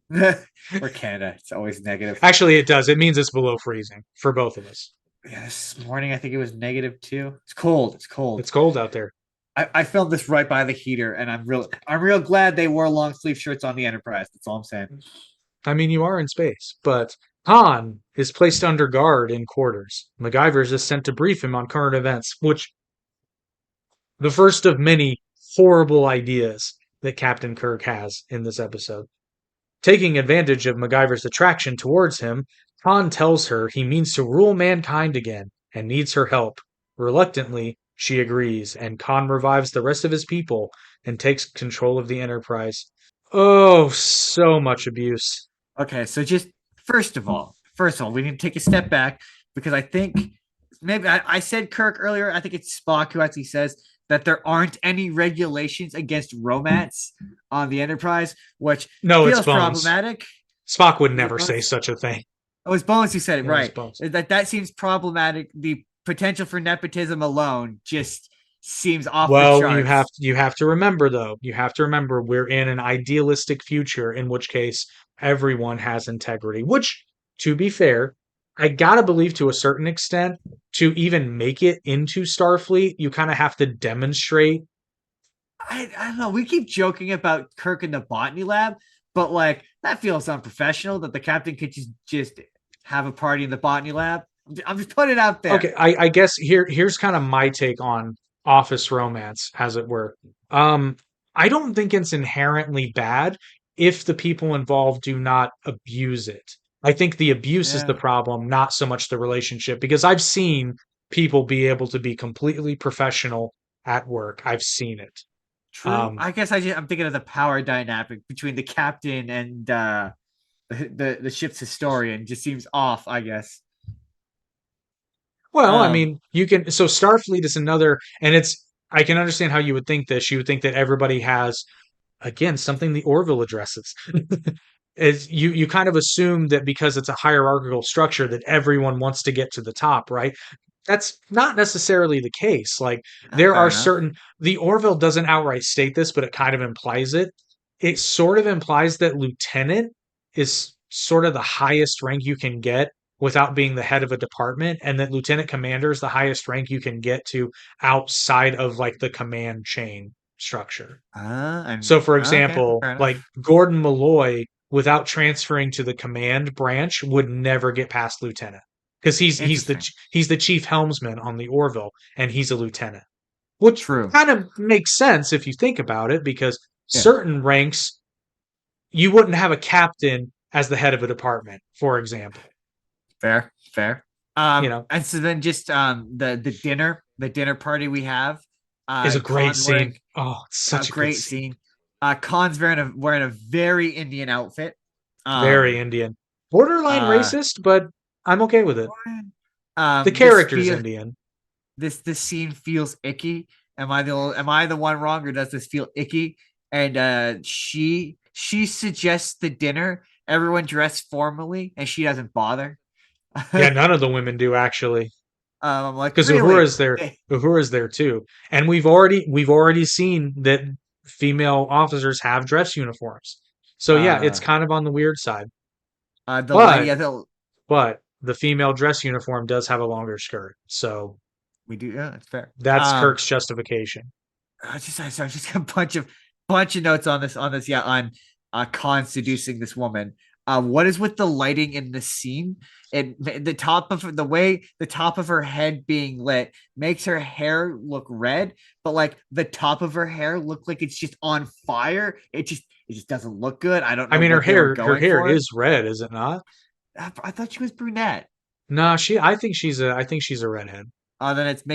We're Canada. It's always negative. Actually, it does. It means it's below freezing for both of us. Yeah, this morning I think it was -2. It's cold. It's cold. It's cold out there. I filmed this right by the heater, and I'm real glad they wore long sleeve shirts on the Enterprise. That's all I'm saying. I mean, you are in space, but Han is placed under guard in quarters. MacGyver's is sent to brief him on current events, which the first of many horrible ideas that Captain Kirk has in this episode. Taking advantage of MacGyver's attraction towards him, Han tells her he means to rule mankind again and needs her help. Reluctantly, she agrees, and Khan revives the rest of his people and takes control of the Enterprise. Oh, so much abuse. Okay, so just first of all, we need to take a step back because I think maybe I said Kirk earlier. I think it's Spock who actually says that there aren't any regulations against romance on the Enterprise, which No, it's feels Bones. problematic. Spock would Is it never say Bones? such a thing. Oh, it's Bones who said it, Yeah, it was right? Bones. That seems problematic. The potential for nepotism alone just seems off the Well, charts. you have to remember though. You have to remember we're in an idealistic future in which case everyone has integrity. Which, to be fair, I gotta believe to a certain extent, to even make it into Starfleet, you kind of have to demonstrate. I don't know. We keep joking about Kirk in the botany lab, but like that feels unprofessional that the captain could just have a party in the botany lab. I'm just putting it out there. Okay, I guess here's kind of my take on office romance, as it were. Um, I don't think it's inherently bad if the people involved do not abuse it. I think the abuse is the Yeah, problem, not so much the relationship, because I've seen people be able to be completely professional at work. I've seen it. true. Um, I guess I'm thinking of the power dynamic between the captain and the ship's historian. Just seems off, I guess. well, I Um, mean, you can, so Starfleet is another, and it's, I can understand how you would think this. You would think that everybody has, again, something the Orville addresses. Is you kind of assume that because it's a hierarchical structure that everyone wants to get to the top, right? That's not necessarily the case. Like there fair are enough. certain, the Orville doesn't outright state this, but it kind of implies it. It sort of implies that lieutenant is sort of the highest rank you can get without being the head of a department, and that lieutenant commander is the highest rank you can get to outside of like the command chain structure. And So, for okay, example, fair like enough. Gordon Malloy, without transferring to the command branch, would never get past lieutenant because Interesting. he's the chief helmsman on the Orville, and he's a lieutenant, which True. kind of makes sense if you think about it, because Yeah. certain ranks you wouldn't have a captain as the head of a department, for example. Fair. Fair. You know, And so then just the dinner party we have. is a great Khan's wearing scene. Oh, it's a such a good great scene. scene. Khan's wearing a very Indian outfit. Very Um, Indian, borderline uh, racist, but I'm okay with it. The this character's Indian. this scene feels icky. Am I the one wrong, or does this feel icky? And she suggests the dinner, everyone dressed formally, and she doesn't bother. Yeah, none of the women do actually, I'm like, because really? Uhura's there too, and we've already seen that female officers have dress uniforms. So yeah, it's Uh, kind of on the weird side, the light, but yeah, the female dress uniform does have a longer skirt, so we do, yeah, that's fair. that's Kirk's justification. I just got a bunch of notes on this. Yeah, on Khan seducing this woman. What is with the lighting in the scene? The top of the way the top of her head being lit makes her hair look red, but like the top of her hair look like it's just on fire. It just doesn't look good. I don't I know mean, what they were her going hair for. is red, is it not? I thought she was brunette. No, I think she's a redhead. Then it's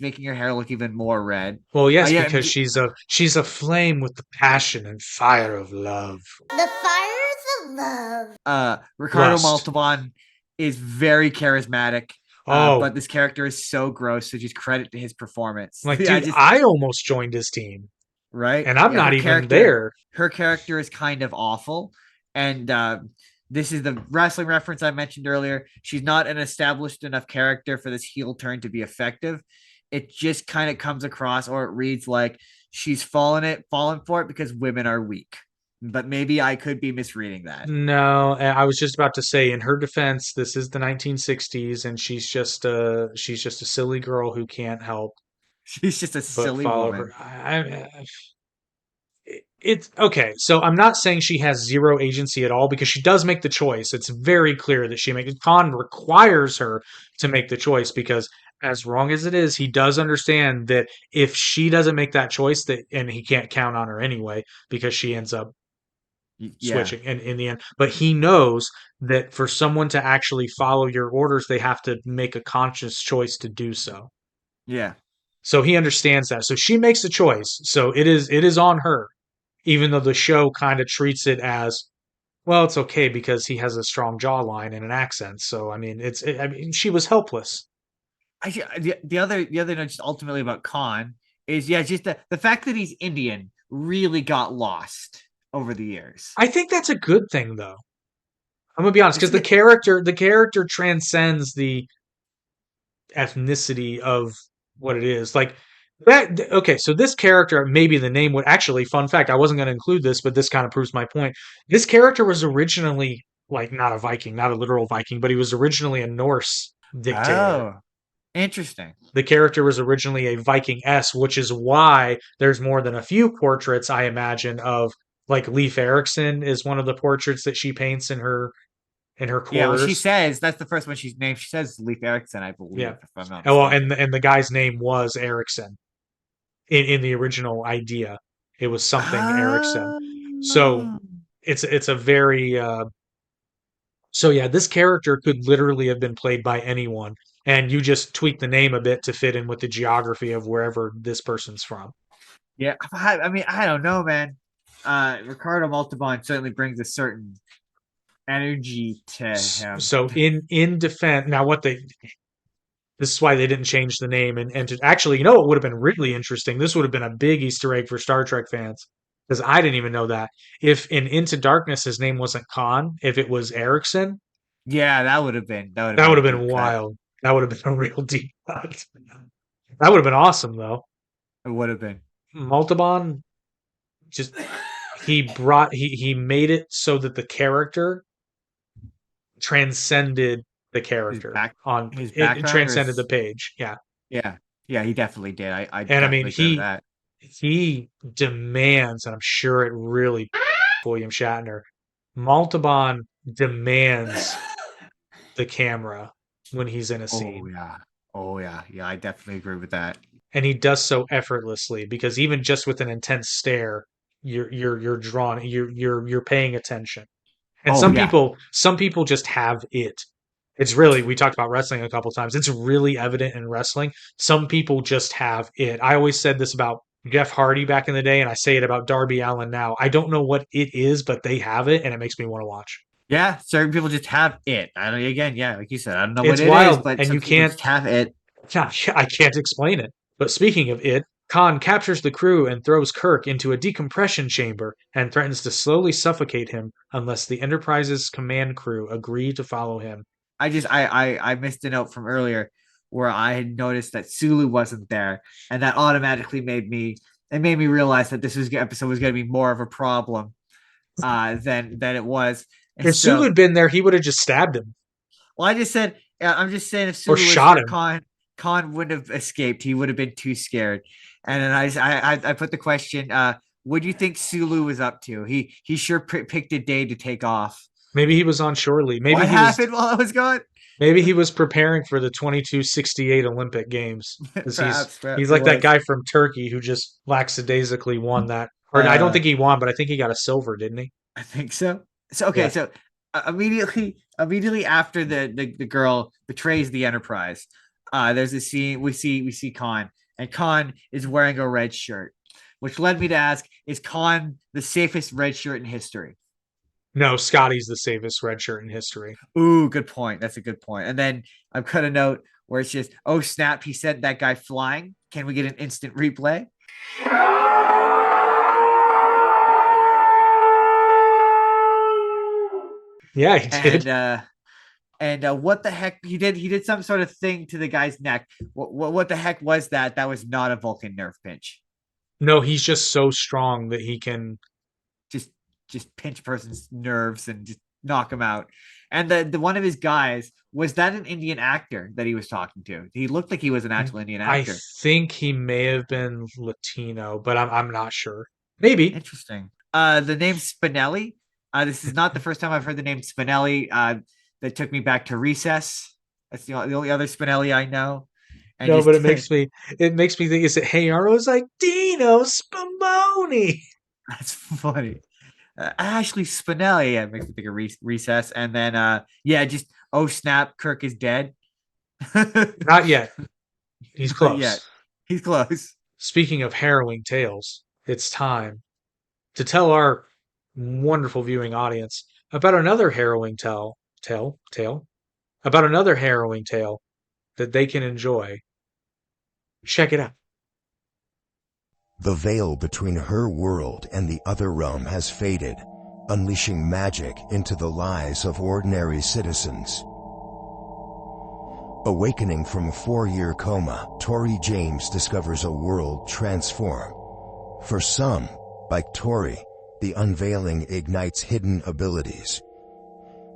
making her hair look even more red. Well, yes, Yeah, because she's a flame with the passion and fire of love, The fires of love. Ricardo lust. Montalban is very charismatic, Oh, but this character is so gross. So just credit to his performance. like, Yeah, dude, just I almost joined his team, right. and I'm Yeah, not even there. her character is kind of awful, and this is the wrestling reference I mentioned earlier. She's not an established enough character for this heel turn to be effective. It just kind of comes across, or it reads like she's fallen for it because women are weak. But maybe I could be misreading that. No, I was just about to say, in her defense, this is the 1960s, and she's just a silly girl who can't help She's just a but silly follow her. woman. It's okay. So I'm not saying she has zero agency at all because she does make the choice. It's very clear that she makes. Khan requires her to make the choice because, as wrong as it is, he does understand that if she doesn't make that choice, that and he can't count on her anyway because she ends up Yeah, switching in the end. But he knows that for someone to actually follow your orders, they have to make a conscious choice to do so. yeah, So he understands that. So she makes the choice. So it is on her, even though the show kind of treats it as well. It's okay because he has a strong jawline and an accent. So I mean, I mean, she was helpless. the other note just ultimately about Khan is, yeah, just the fact that he's Indian really got lost over the years. I think that's a good thing, though. I'm gonna be honest, because the character transcends the ethnicity of what it is. Like that. Okay, so this character, maybe the name would actually. Fun fact: I wasn't going to include this, but this kind of proves my point. This character was originally like not a Viking, not a literal Viking, but he was originally a Norse dictator. Oh, interesting. The character was originally a Viking S, which is why there's more than a few portraits, I imagine, of like Leif Erikson is one of the portraits that she paints in her Yeah, well, she quarters. says that's the first one she's named. She says Leif Erikson, I believe, Yeah. if I'm not Well, mistaken. and the guy's name was Erikson in the original idea. It was something Erikson. So Oh. it's a very so yeah, this character could literally have been played by anyone, and you just tweak the name a bit to fit in with the geography of wherever this person's from. Yeah, I mean, I don't know, man. Ricardo Montalban certainly brings a certain energy to him. So in defense, now what they this is why they didn't change the name and to, actually, you know, it would have been really interesting. This would have been a big Easter egg for Star Trek fans because I didn't even know that. If in Into Darkness his name wasn't Khan, if it was Erickson, Yeah, that would have that been would a have been deep cut. wild. That would have been a real deep cut. That would have been awesome though. It would have been. Maltaban just he made it so that the character transcended the His character back on his it background or transcended the his, page. Yeah. yeah. Yeah, he definitely did. I And I mean definitely agree with that. he demands, and I'm sure it really William Shatner. Maltaban demands the camera when he's in a Oh scene. yeah. Oh yeah. Yeah, I definitely agree with that. And he does so effortlessly because even just with an intense stare, you're drawn, you're paying attention. And Oh yeah. some people just have it. It's really, we talked about wrestling a couple times. It's really evident in wrestling. Some people just have it. I always said this about Jeff Hardy back in the day, and I say it about Darby Allin now. I don't know what it is, but they have it, and it makes me want to watch. Yeah, certain people just have it. I don't again, yeah, like you said, I don't know what It's it is, wild, but and some you people can't, just have it. I can't explain it. But speaking of it, Khan captures the crew and throws Kirk into a decompression chamber and threatens to slowly suffocate him unless the Enterprise's command crew agree to follow him. I missed a note from earlier where I had noticed that Sulu wasn't there, and that automatically made me realize that episode was going to be more of a problem than it was. And If Sulu so, had been there, he would have just stabbed him well, I'm just saying if or Sulu was shot there, him. Khan wouldn't have escaped. He would have been too scared. And then I put the question, what do you think Sulu was up to? He sure picked a day to take off. Maybe he was on shore leave. What happened while I was gone? Maybe he was preparing for the 2268 Olympic Games because he's Perhaps he like that was. guy from Turkey who just lackadaisically won that. Or I don't Uh, think he won, but I think he got a silver, didn't he? I think so. So okay, Yeah. so immediately after the girl betrays the Enterprise, there's a scene we see Khan, and Khan is wearing a red shirt, which led me to ask: is Khan the safest red shirt in history? No, Scotty's the safest red shirt in history. Ooh, good point. That's a good point. And then I've cut a note where it's just, oh snap, he sent that guy flying. Can we get an instant replay? Yeah, he did. And what the heck he did some sort of thing to the guy's neck. What the heck was that? That was not a Vulcan nerve pinch. No, he's just so strong that he can. Just pinch a person's nerves and just knock him out. And the one of his guys, was that an Indian actor that he was talking to? He looked like he was an actual Indian I actor. think he may have been Latino, but I'm not sure. Maybe. Interesting. The name Spinelli. This is not the first time I've heard the name Spinelli. That took me back to Recess. That's the only other Spinelli I know. And No, just but it makes me think, is it Hey Arnold? It's like Dino Spumoni. that's funny. Ashley Spinelli. Yeah, it makes me think of Recess. And then yeah, just oh snap, Kirk is dead. Not yet. He's Not close. yet. He's close. Speaking of harrowing tales, it's time to tell our wonderful viewing audience about another harrowing about another harrowing tale that they can enjoy. Check it out. The veil between her world and the other realm has faded, unleashing magic into the lives of ordinary citizens. Awakening from a 4-year coma, Tori James discovers a world transformed. For some, like Tori, the unveiling ignites hidden abilities.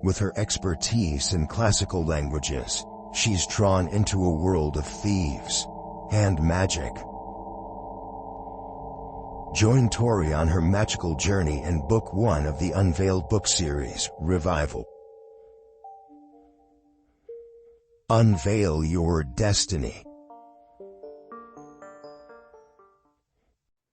With her expertise in classical languages, she's drawn into a world of thieves and magic. Join Tori on her magical journey in Book 1 of the Unveiled book series, Revival. Unveil your destiny.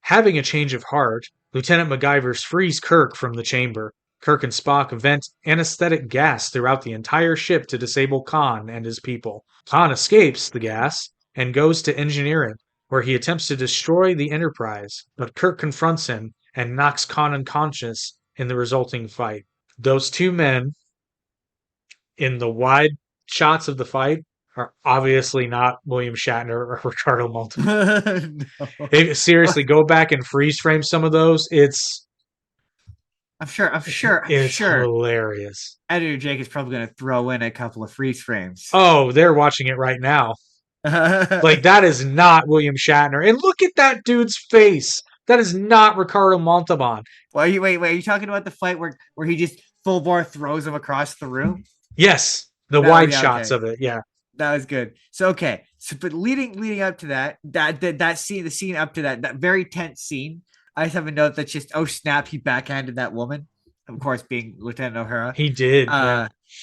Having a change of heart, Lieutenant MacGyver frees Kirk from the chamber. Kirk and Spock vent anesthetic gas throughout the entire ship to disable Khan and his people. Khan escapes the gas and goes to engineering, where he attempts to destroy the Enterprise, but Kirk confronts him and knocks Khan unconscious in the resulting fight. Those two men, in the wide shots of the fight, are obviously not William Shatner or Ricardo Montalban. No. Seriously, go back and freeze frame some of those. It's I'm sure. hilarious. Editor Jake is probably going to throw in a couple of freeze frames. Oh, they're watching it right now. Like, that is not William Shatner. And look at that dude's face. That is not Ricardo Montalban. Wait, are you talking about the fight where he just full bore throws him across the room? Yes, the wide shots of it. Yeah, that was good. So but leading up to that scene, the scene up to that very tense scene, I just have a note that's just, oh snap, he backhanded that woman. Of course, being Lieutenant O'Hara. He did.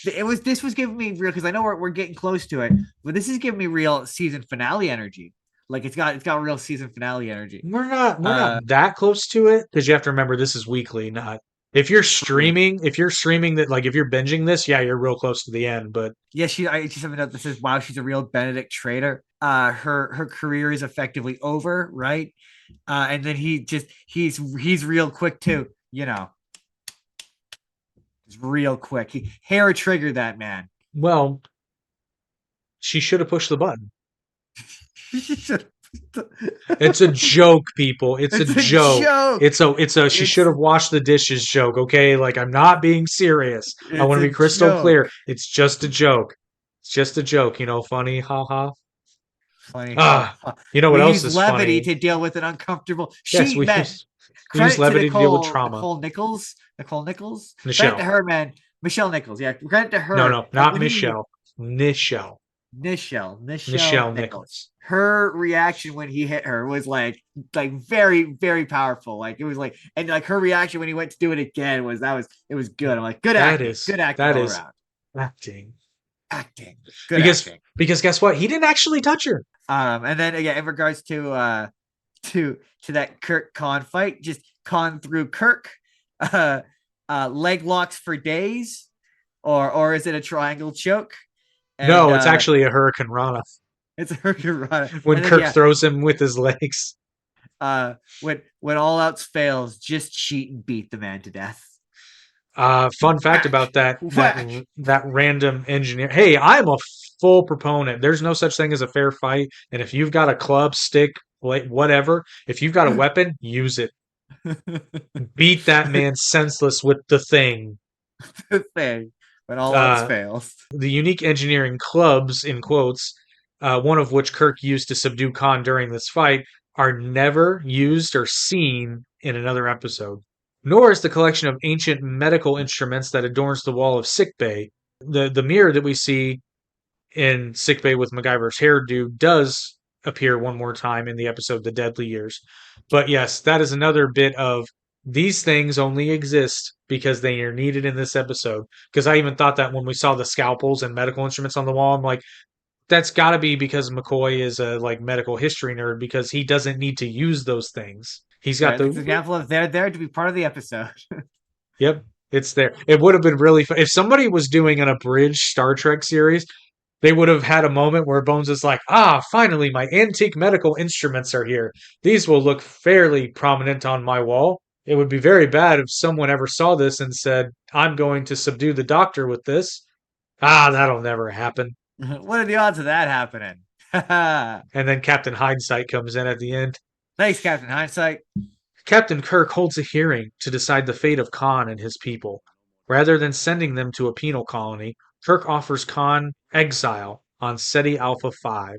This was giving me real, because I know we're getting close to it, but this is giving me real season finale energy. Like it's got real season finale energy. We're not that close to it, because you have to remember this is weekly, not if you're streaming that, like if you're binging this, yeah, you're real close to the end. But yeah, I just have a note that says, wow, she's a real Benedict traitor. Her career is effectively over, right? And then he's real quick too, you know. It's real quick. He hair triggered that man. Well, she should have pushed the button. It's a joke, people. It's a joke. It's a she should have washed the dishes joke, okay? Like, I'm not being serious. I want to be crystal clear. It's just a joke. It's just a joke, funny, haha. Funny. You know what else use is levity funny? to deal with an uncomfortable Yes, we use levity to deal with trauma. Nicole Nichols. Michelle. Credit to her, man. Michelle Nichols. Yeah, credit to her. No, not Michelle. Nichelle Nichols. Her reaction when he hit her was like very, very powerful. Like it was like, and like her reaction when he went to do it again was good. I'm like, good acting. Good acting all around. Acting. Good acting. Because guess what? He didn't actually touch her. And then again, in regards to that Kirk Khan fight, just Khan through Kirk, leg locks for days, or is it a triangle choke? And, no, it's actually a Hurricane Rana. It's a Hurricane Rana. When Kirk throws him with his legs. When all else fails, just cheat and beat the man to death. Fun fact about that random engineer. Hey, I'm a full proponent. There's no such thing as a fair fight. And if you've got a club, stick, whatever, if you've got a weapon, use it. Beat that man senseless with the thing. The thing. When all else fails. The unique engineering clubs, in quotes, one of which Kirk used to subdue Khan during this fight, are never used or seen in another episode. Nor is the collection of ancient medical instruments that adorns the wall of sickbay. The mirror that we see in sickbay with MacGyver's hairdo does appear one more time in the episode The Deadly Years. But yes, that is another bit of these things only exist because they are needed in this episode. Because I even thought that when we saw the scalpels and medical instruments on the wall, I'm like, that's got to be because McCoy is a medical history nerd, because he doesn't need to use those things. He's got the example of they're there to be part of the episode. Yep, it's there. It would have been really fun if somebody was doing an abridged Star Trek series. They would have had a moment where Bones is like, finally, my antique medical instruments are here. These will look fairly prominent on my wall. It would be very bad if someone ever saw this and said, I'm going to subdue the Doctor with this. That'll never happen. What are the odds of that happening? And then Captain Hindsight comes in at the end. Thanks, Captain Hindsight. Captain Kirk holds a hearing to decide the fate of Khan and his people. Rather than sending them to a penal colony, Kirk offers Khan exile on Ceti Alpha 5,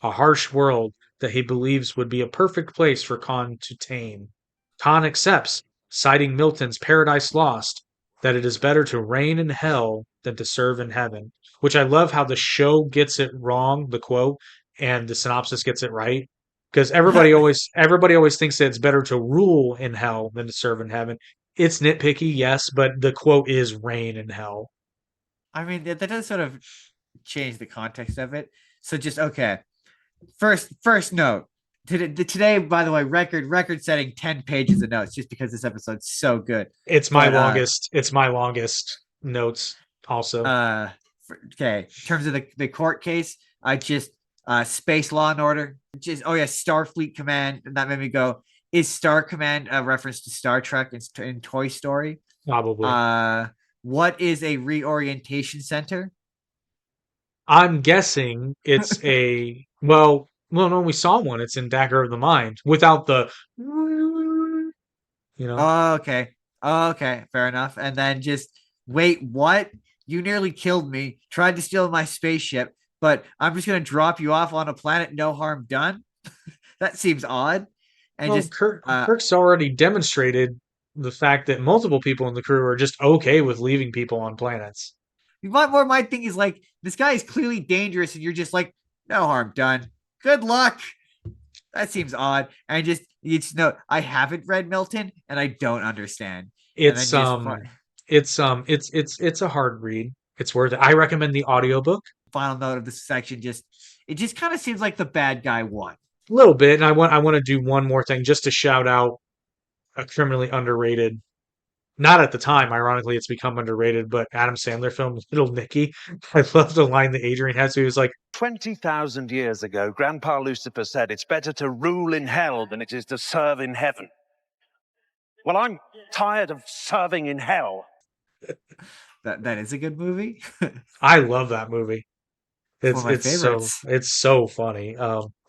a harsh world that he believes would be a perfect place for Khan to tame. Khan accepts, citing Milton's Paradise Lost, that it is better to reign in hell than to serve in heaven, which I love how the show gets it wrong, the quote, and the synopsis gets it right. Because everybody always thinks that it's better to rule in hell than to serve in heaven. It's nitpicky, yes, but the quote is reign in hell. I mean, that does sort of change the context of it. So just okay. First note. Today, by the way, record setting 10 pages of notes just because this episode's so good. It's my longest. It's my longest notes also. Okay. In terms of the court case, I just Space Law and Order. Just Starfleet Command, and that made me go, is Star Command a reference to Star Trek in Toy Story? Probably. What is a reorientation center? I'm guessing it's a no, we saw one. It's in Dagger of the Mind without the Oh, okay. Okay, fair enough. And then just wait, what? You nearly killed me, tried to steal my spaceship, but I'm just gonna drop you off on a planet, no harm done. That seems odd. And Kirk's already demonstrated the fact that multiple people in the crew are just okay with leaving people on planets. My thing is like, this guy is clearly dangerous, and you're just like, no harm done. Good luck. That seems odd. And just know, I haven't read Milton, and I don't understand. It's a hard read. It's worth it. I recommend the audiobook. Final note of this section, it just kind of seems like the bad guy won. A little bit, and I want to do one more thing just to shout out a criminally underrated. Not at the time, ironically, it's become underrated, but Adam Sandler film Little Nicky. I love the line that Adrian had. So he was like, 20,000 years ago, Grandpa Lucifer said it's better to rule in hell than it is to serve in heaven. Well, I'm tired of serving in hell. That is a good movie. I love that movie. It's so funny.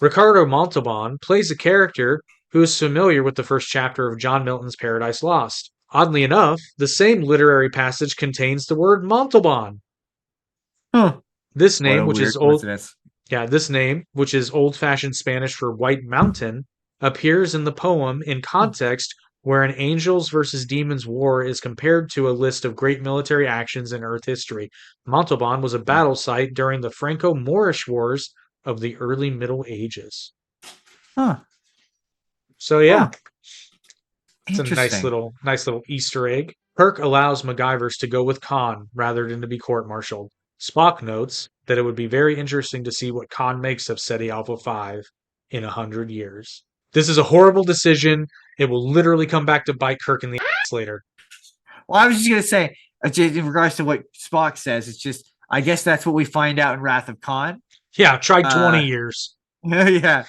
Ricardo Montalban plays a character who is familiar with the first chapter of John Milton's Paradise Lost. Oddly enough, the same literary passage contains the word Montalban. Huh. This name, which is old-fashioned Spanish for White Mountain, appears in the poem in context where an angels versus demons war is compared to a list of great military actions in Earth history. Montalban was a battle site during the Franco-Moorish Wars of the early Middle Ages. Huh. So yeah. Huh. It's a nice little Easter egg. Kirk allows MacGyvers to go with Khan rather than to be court-martialed. Spock notes that it would be very interesting to see what Khan makes of Ceti Alpha 5 in 100 years. This is a horrible decision. It will literally come back to bite Kirk in the ass later. Well, I was just going to say, in regards to what Spock says, it's just, I guess that's what we find out in Wrath of Khan. Yeah, try 20 years. Yeah.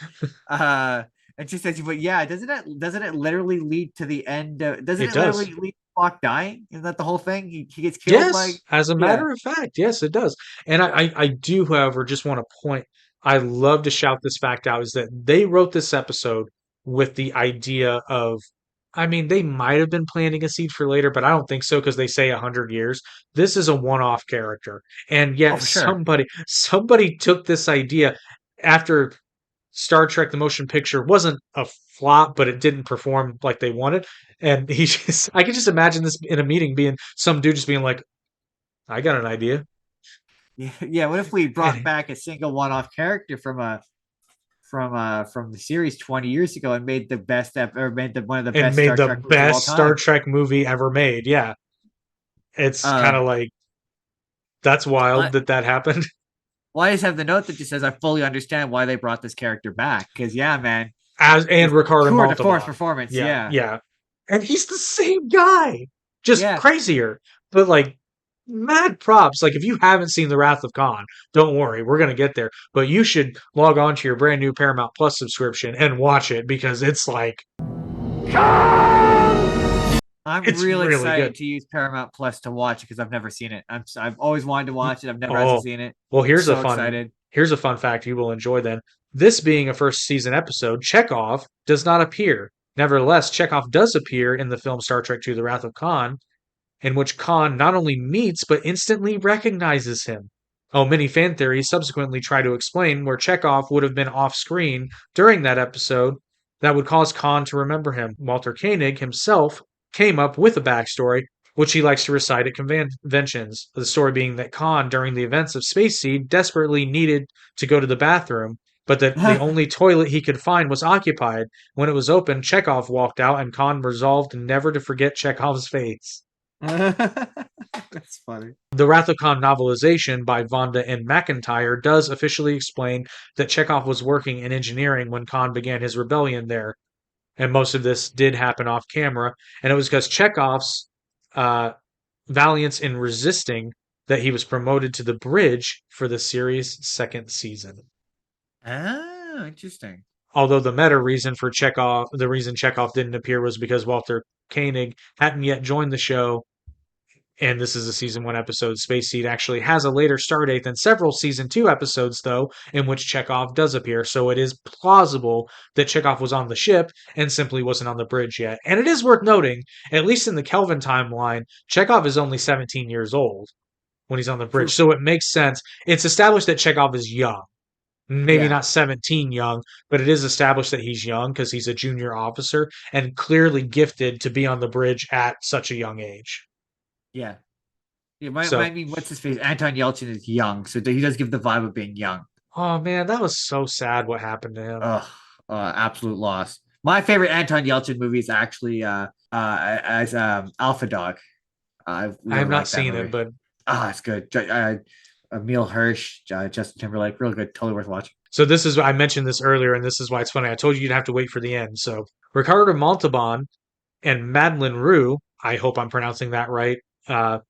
It just says, but yeah, doesn't it literally lead to the end? Literally lead to Spock dying? Isn't that the whole thing? He gets killed. Yes, as a matter of fact, yes, it does. And I do, however, just want to point. I love to shout this fact out: is that they wrote this episode with the idea of. I mean, they might have been planting a seed for later, but I don't think so because they say 100 years. This is a one-off character, and yet somebody took this idea after Star Trek: The Motion Picture wasn't a flop, but it didn't perform like they wanted. And I can just imagine this in a meeting being some dude just being like, "I got an idea." Yeah. What if we brought back a single one-off character from the series 20 years ago and made the best one of the best Star Trek movie ever made? Yeah, it's kind of like that's wild that happened. Well, I just have the note that just says I fully understand why they brought this character back. Because man, and Ricardo Montalban, the fourth performance, yeah, and he's the same guy, just crazier. But like, mad props. Like, if you haven't seen The Wrath of Khan, don't worry, we're gonna get there. But you should log on to your brand new Paramount Plus subscription and watch it because it's like. I'm really excited to use Paramount Plus to watch it because I've never seen it. I've always wanted to watch it. I've never actually seen it. Well, here's a fun fact you will enjoy then. This being a first season episode, Chekhov does not appear. Nevertheless, Chekhov does appear in the film Star Trek II: The Wrath of Khan, in which Khan not only meets but instantly recognizes him. Oh, many fan theories subsequently try to explain where Chekhov would have been off screen during that episode that would cause Khan to remember him. Walter Koenig himself came up with a backstory, which he likes to recite at conventions. The story being that Khan, during the events of Space Seed, desperately needed to go to the bathroom, but that the only toilet he could find was occupied. When it was open, Chekhov walked out, and Khan resolved never to forget Chekhov's face. That's funny. The Wrath of Khan novelization by Vonda and McIntyre does officially explain that Chekhov was working in engineering when Khan began his rebellion there. And most of this did happen off camera. And it was because Chekhov's valiance in resisting that he was promoted to the bridge for the series' second season. Oh, interesting. Although the meta reason for Chekhov, the reason Chekhov didn't appear was because Walter Koenig hadn't yet joined the show. And this is a season 1 episode. Space Seed actually has a later start date than several season 2 episodes, though, in which Chekhov does appear. So it is plausible that Chekhov was on the ship and simply wasn't on the bridge yet. And it is worth noting, at least in the Kelvin timeline, Chekhov is only 17 years old when he's on the bridge. So it makes sense. It's established that Chekhov is young. Maybe not 17 young, but it is established that he's young because he's a junior officer and clearly gifted to be on the bridge at such a young age. Yeah. Might mean what's his face? Anton Yelchin is young, so he does give the vibe of being young. Oh man, that was so sad what happened to him. Absolute loss. My favorite Anton Yelchin movie is actually as Alpha Dog. I have not seen it, but it's good. Emil Hirsch, Justin Timberlake, real good, totally worth watching. So this is, I mentioned this earlier, and this is why it's funny. I told you you'd have to wait for the end. So Ricardo Montalban and Madeleine Roux, I hope I'm pronouncing that right,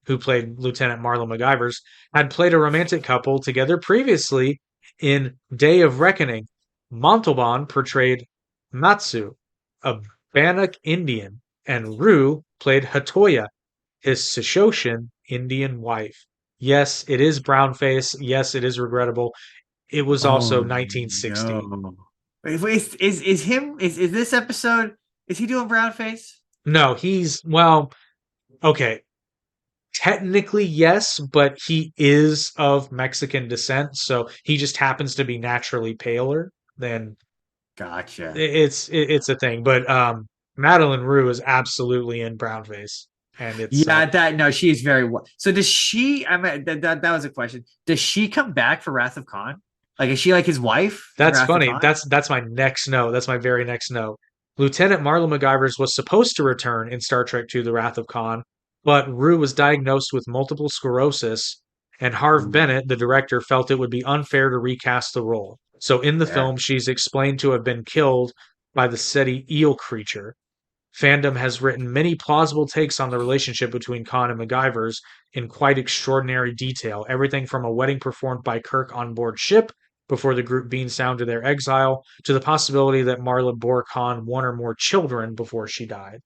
who played Lieutenant Marla MacGyvers, had played a romantic couple together previously in Day of Reckoning. Montalban portrayed Matsu, a Bannock Indian, and Roux played Hatoya, his Sishoshin Indian wife. Yes, it is brownface. Yes, it is regrettable. It was also 1960. No. Is this episode, is he doing brownface? No, okay. Technically, yes, but he is of Mexican descent, so he just happens to be naturally paler than. Gotcha. It's a thing, but Madeleine Roux is absolutely in brownface, and it's she is very well. So does she? I mean, that was a question. Does she come back for Wrath of Khan? Like, is she like his wife? That's funny. That's my next note. That's my very next note. Lieutenant Marla MacGyvers was supposed to return in Star Trek II: The Wrath of Khan, but Roux was diagnosed with multiple sclerosis, and Harve Bennett, the director, felt it would be unfair to recast the role. So in the film, she's explained to have been killed by the SETI eel creature. Fandom has written many plausible takes on the relationship between Khan and MacGyvers in quite extraordinary detail. Everything from a wedding performed by Kirk on board ship before the group beams down to their exile, to the possibility that Marla bore Khan one or more children before she died.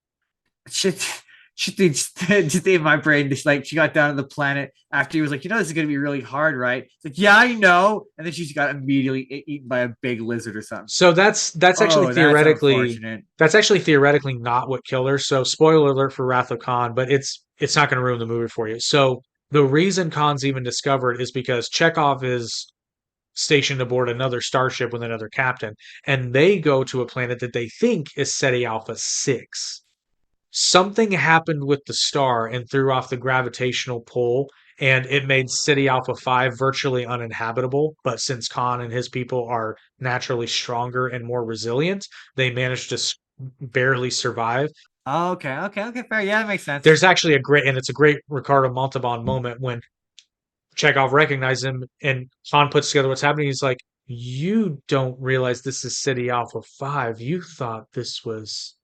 Just in my brain, just like she got down to the planet after he was like, this is going to be really hard, right? It's like, yeah, I know. And then she got immediately eaten by a big lizard or something. So that's actually theoretically not what killed her. So spoiler alert for Wrath of Khan, but it's not going to ruin the movie for you. So the reason Khan's even discovered is because Chekhov is stationed aboard another starship with another captain, and they go to a planet that they think is SETI Alpha 6. Something happened with the star and threw off the gravitational pull, and it made SETI Alpha 5 virtually uninhabitable. But since Khan and his people are naturally stronger and more resilient, they managed to barely survive. Oh, okay, fair. Yeah, that makes sense. There's actually it's a great Ricardo Montalban moment when Chekhov recognizes him and Khan puts together what's happening. He's like, you don't realize this is SETI Alpha 5. You thought this was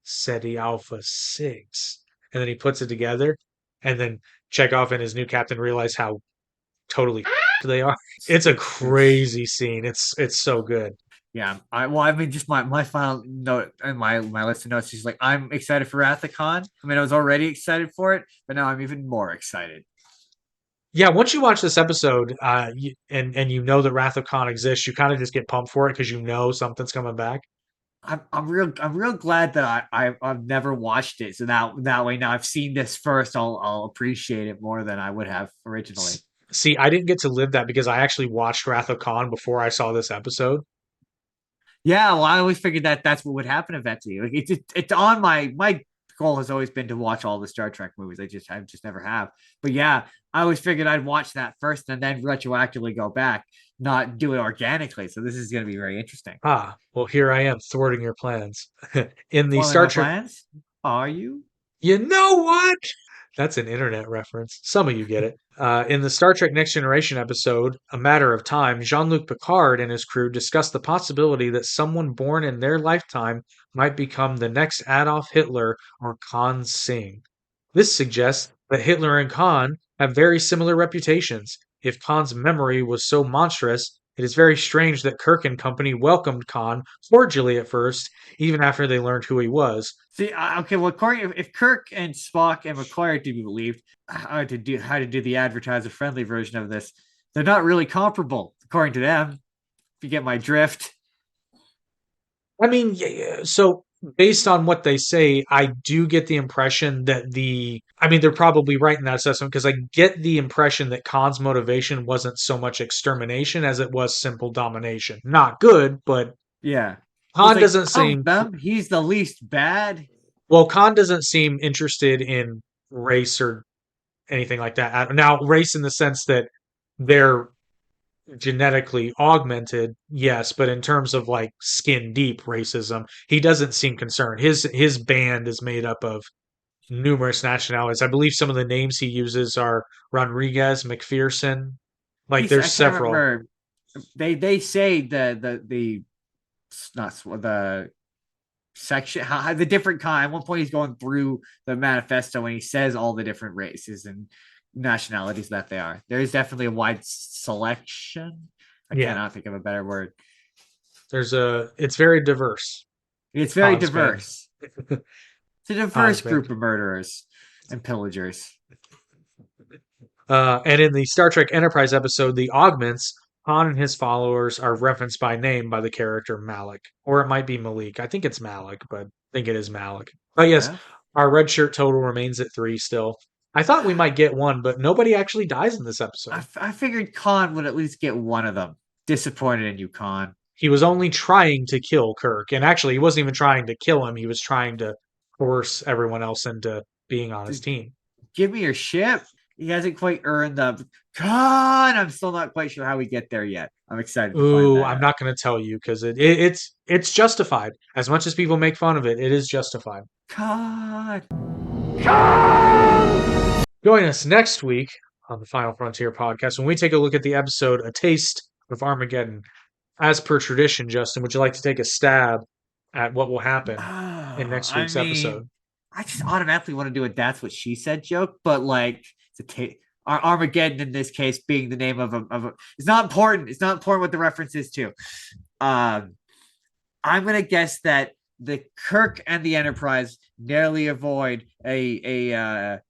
SETI Alpha 6. And then he puts it together, and then Chekhov and his new captain realize how totally they are. It's a crazy scene. It's so good. Yeah. Just my final note and my list of notes is like, I'm excited for Wrath of Khan. I mean, I was already excited for it, but now I'm even more excited. Yeah, once you watch this episode, and you know that Wrath of Khan exists, you kind of just get pumped for it because you know something's coming back. I'm real glad that I've never watched it. So that way now I've seen this first, I'll appreciate it more than I would have originally. See, I didn't get to live that because I actually watched Wrath of Khan before I saw this episode. Yeah, well, I always figured that that's what would happen eventually. Like it's on my goal has always been to watch all the Star Trek movies. I just never have. But yeah, I always figured I'd watch that first and then retroactively go back, not do it organically. So this is going to be very interesting. Ah, well, here I am thwarting your plans. In the Following Star my Trek, plans? Are you? you know what? That's an internet reference. Some of you get it. In the Star Trek Next Generation episode, A Matter of Time, Jean-Luc Picard and his crew discuss the possibility that someone born in their lifetime might become the next Adolf Hitler or Khan Singh. This suggests that Hitler and Khan have very similar reputations. If Khan's memory was so monstrous, it is very strange that Kirk and company welcomed Khan cordially at first, even after they learned who he was. See, okay, well, according if Kirk and Spock and McCoy are to be believed, how to do the advertiser friendly version of this, they're not really comparable according to them. If you get my drift. I mean, yeah, so based on what they say, I do get the impression that they're probably right in that assessment because I get the impression that Khan's motivation wasn't so much extermination as it was simple domination. Not good, but Yeah. Khan Like, doesn't seem them. He's the least bad. well. Khan doesn't seem interested in race or anything like that. Now, race in the sense that they're genetically augmented, yes, but in terms of like skin deep racism, he doesn't seem concerned. His band is made up of numerous nationalities. I believe some of the names he uses are Rodriguez, McPherson. Like there's several. Remember, they say the not the section how the different kind. At one point, he's going through the manifesto and he says all the different races and nationalities that they are. There is definitely a wide selection. I cannot think of a better word. It's very diverse. It's very diverse. It's a diverse group of murderers and pillagers. And in the Star Trek Enterprise episode, The Augments, Han and his followers are referenced by name by the character Malik. Or it might be Malik. I think it's Malik, but I think it is Malik. But yes, our red shirt total remains at 3 still. I thought we might get one, but nobody actually dies in this episode. I figured Khan would at least get one of them. Disappointed in you, Khan. He was only trying to kill Kirk. And actually, he wasn't even trying to kill him. He was trying to force everyone else into being on his team. Give me your ship. He hasn't quite earned the Khan. I'm still not quite sure how we get there yet. I'm excited to find that I'm not going to tell you because it's justified. As much as people make fun of it, it is justified. Khan. Join us next week on the Final Frontier podcast when we take a look at the episode A Taste of Armageddon. As per tradition, Justin, would you like to take a stab at what will happen in next week's episode? I just automatically want to do a "That's What She Said" joke, but like Armageddon in this case being the name of a. It's not important. It's not important what the reference is to. I'm gonna guess that the Kirk and the Enterprise narrowly avoid a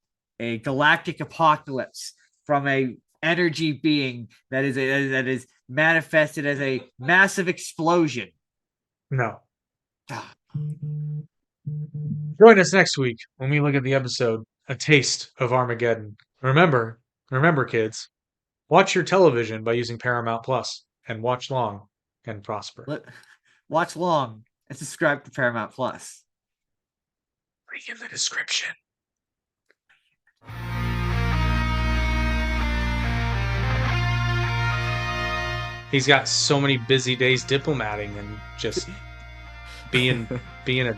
galactic apocalypse from a energy being that is manifested as a massive explosion. No. Join us next week when we look at the episode A Taste of Armageddon. Remember, kids, watch your television by using Paramount Plus and watch long and prosper. Watch long and subscribe to Paramount Plus. Link in the description. He's got so many busy days diplomating and just being a.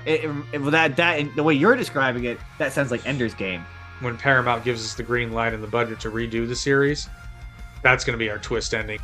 That the way you're describing it, that sounds like Ender's Game. When Paramount gives us the green light and the budget to redo the series, that's going to be our twist ending.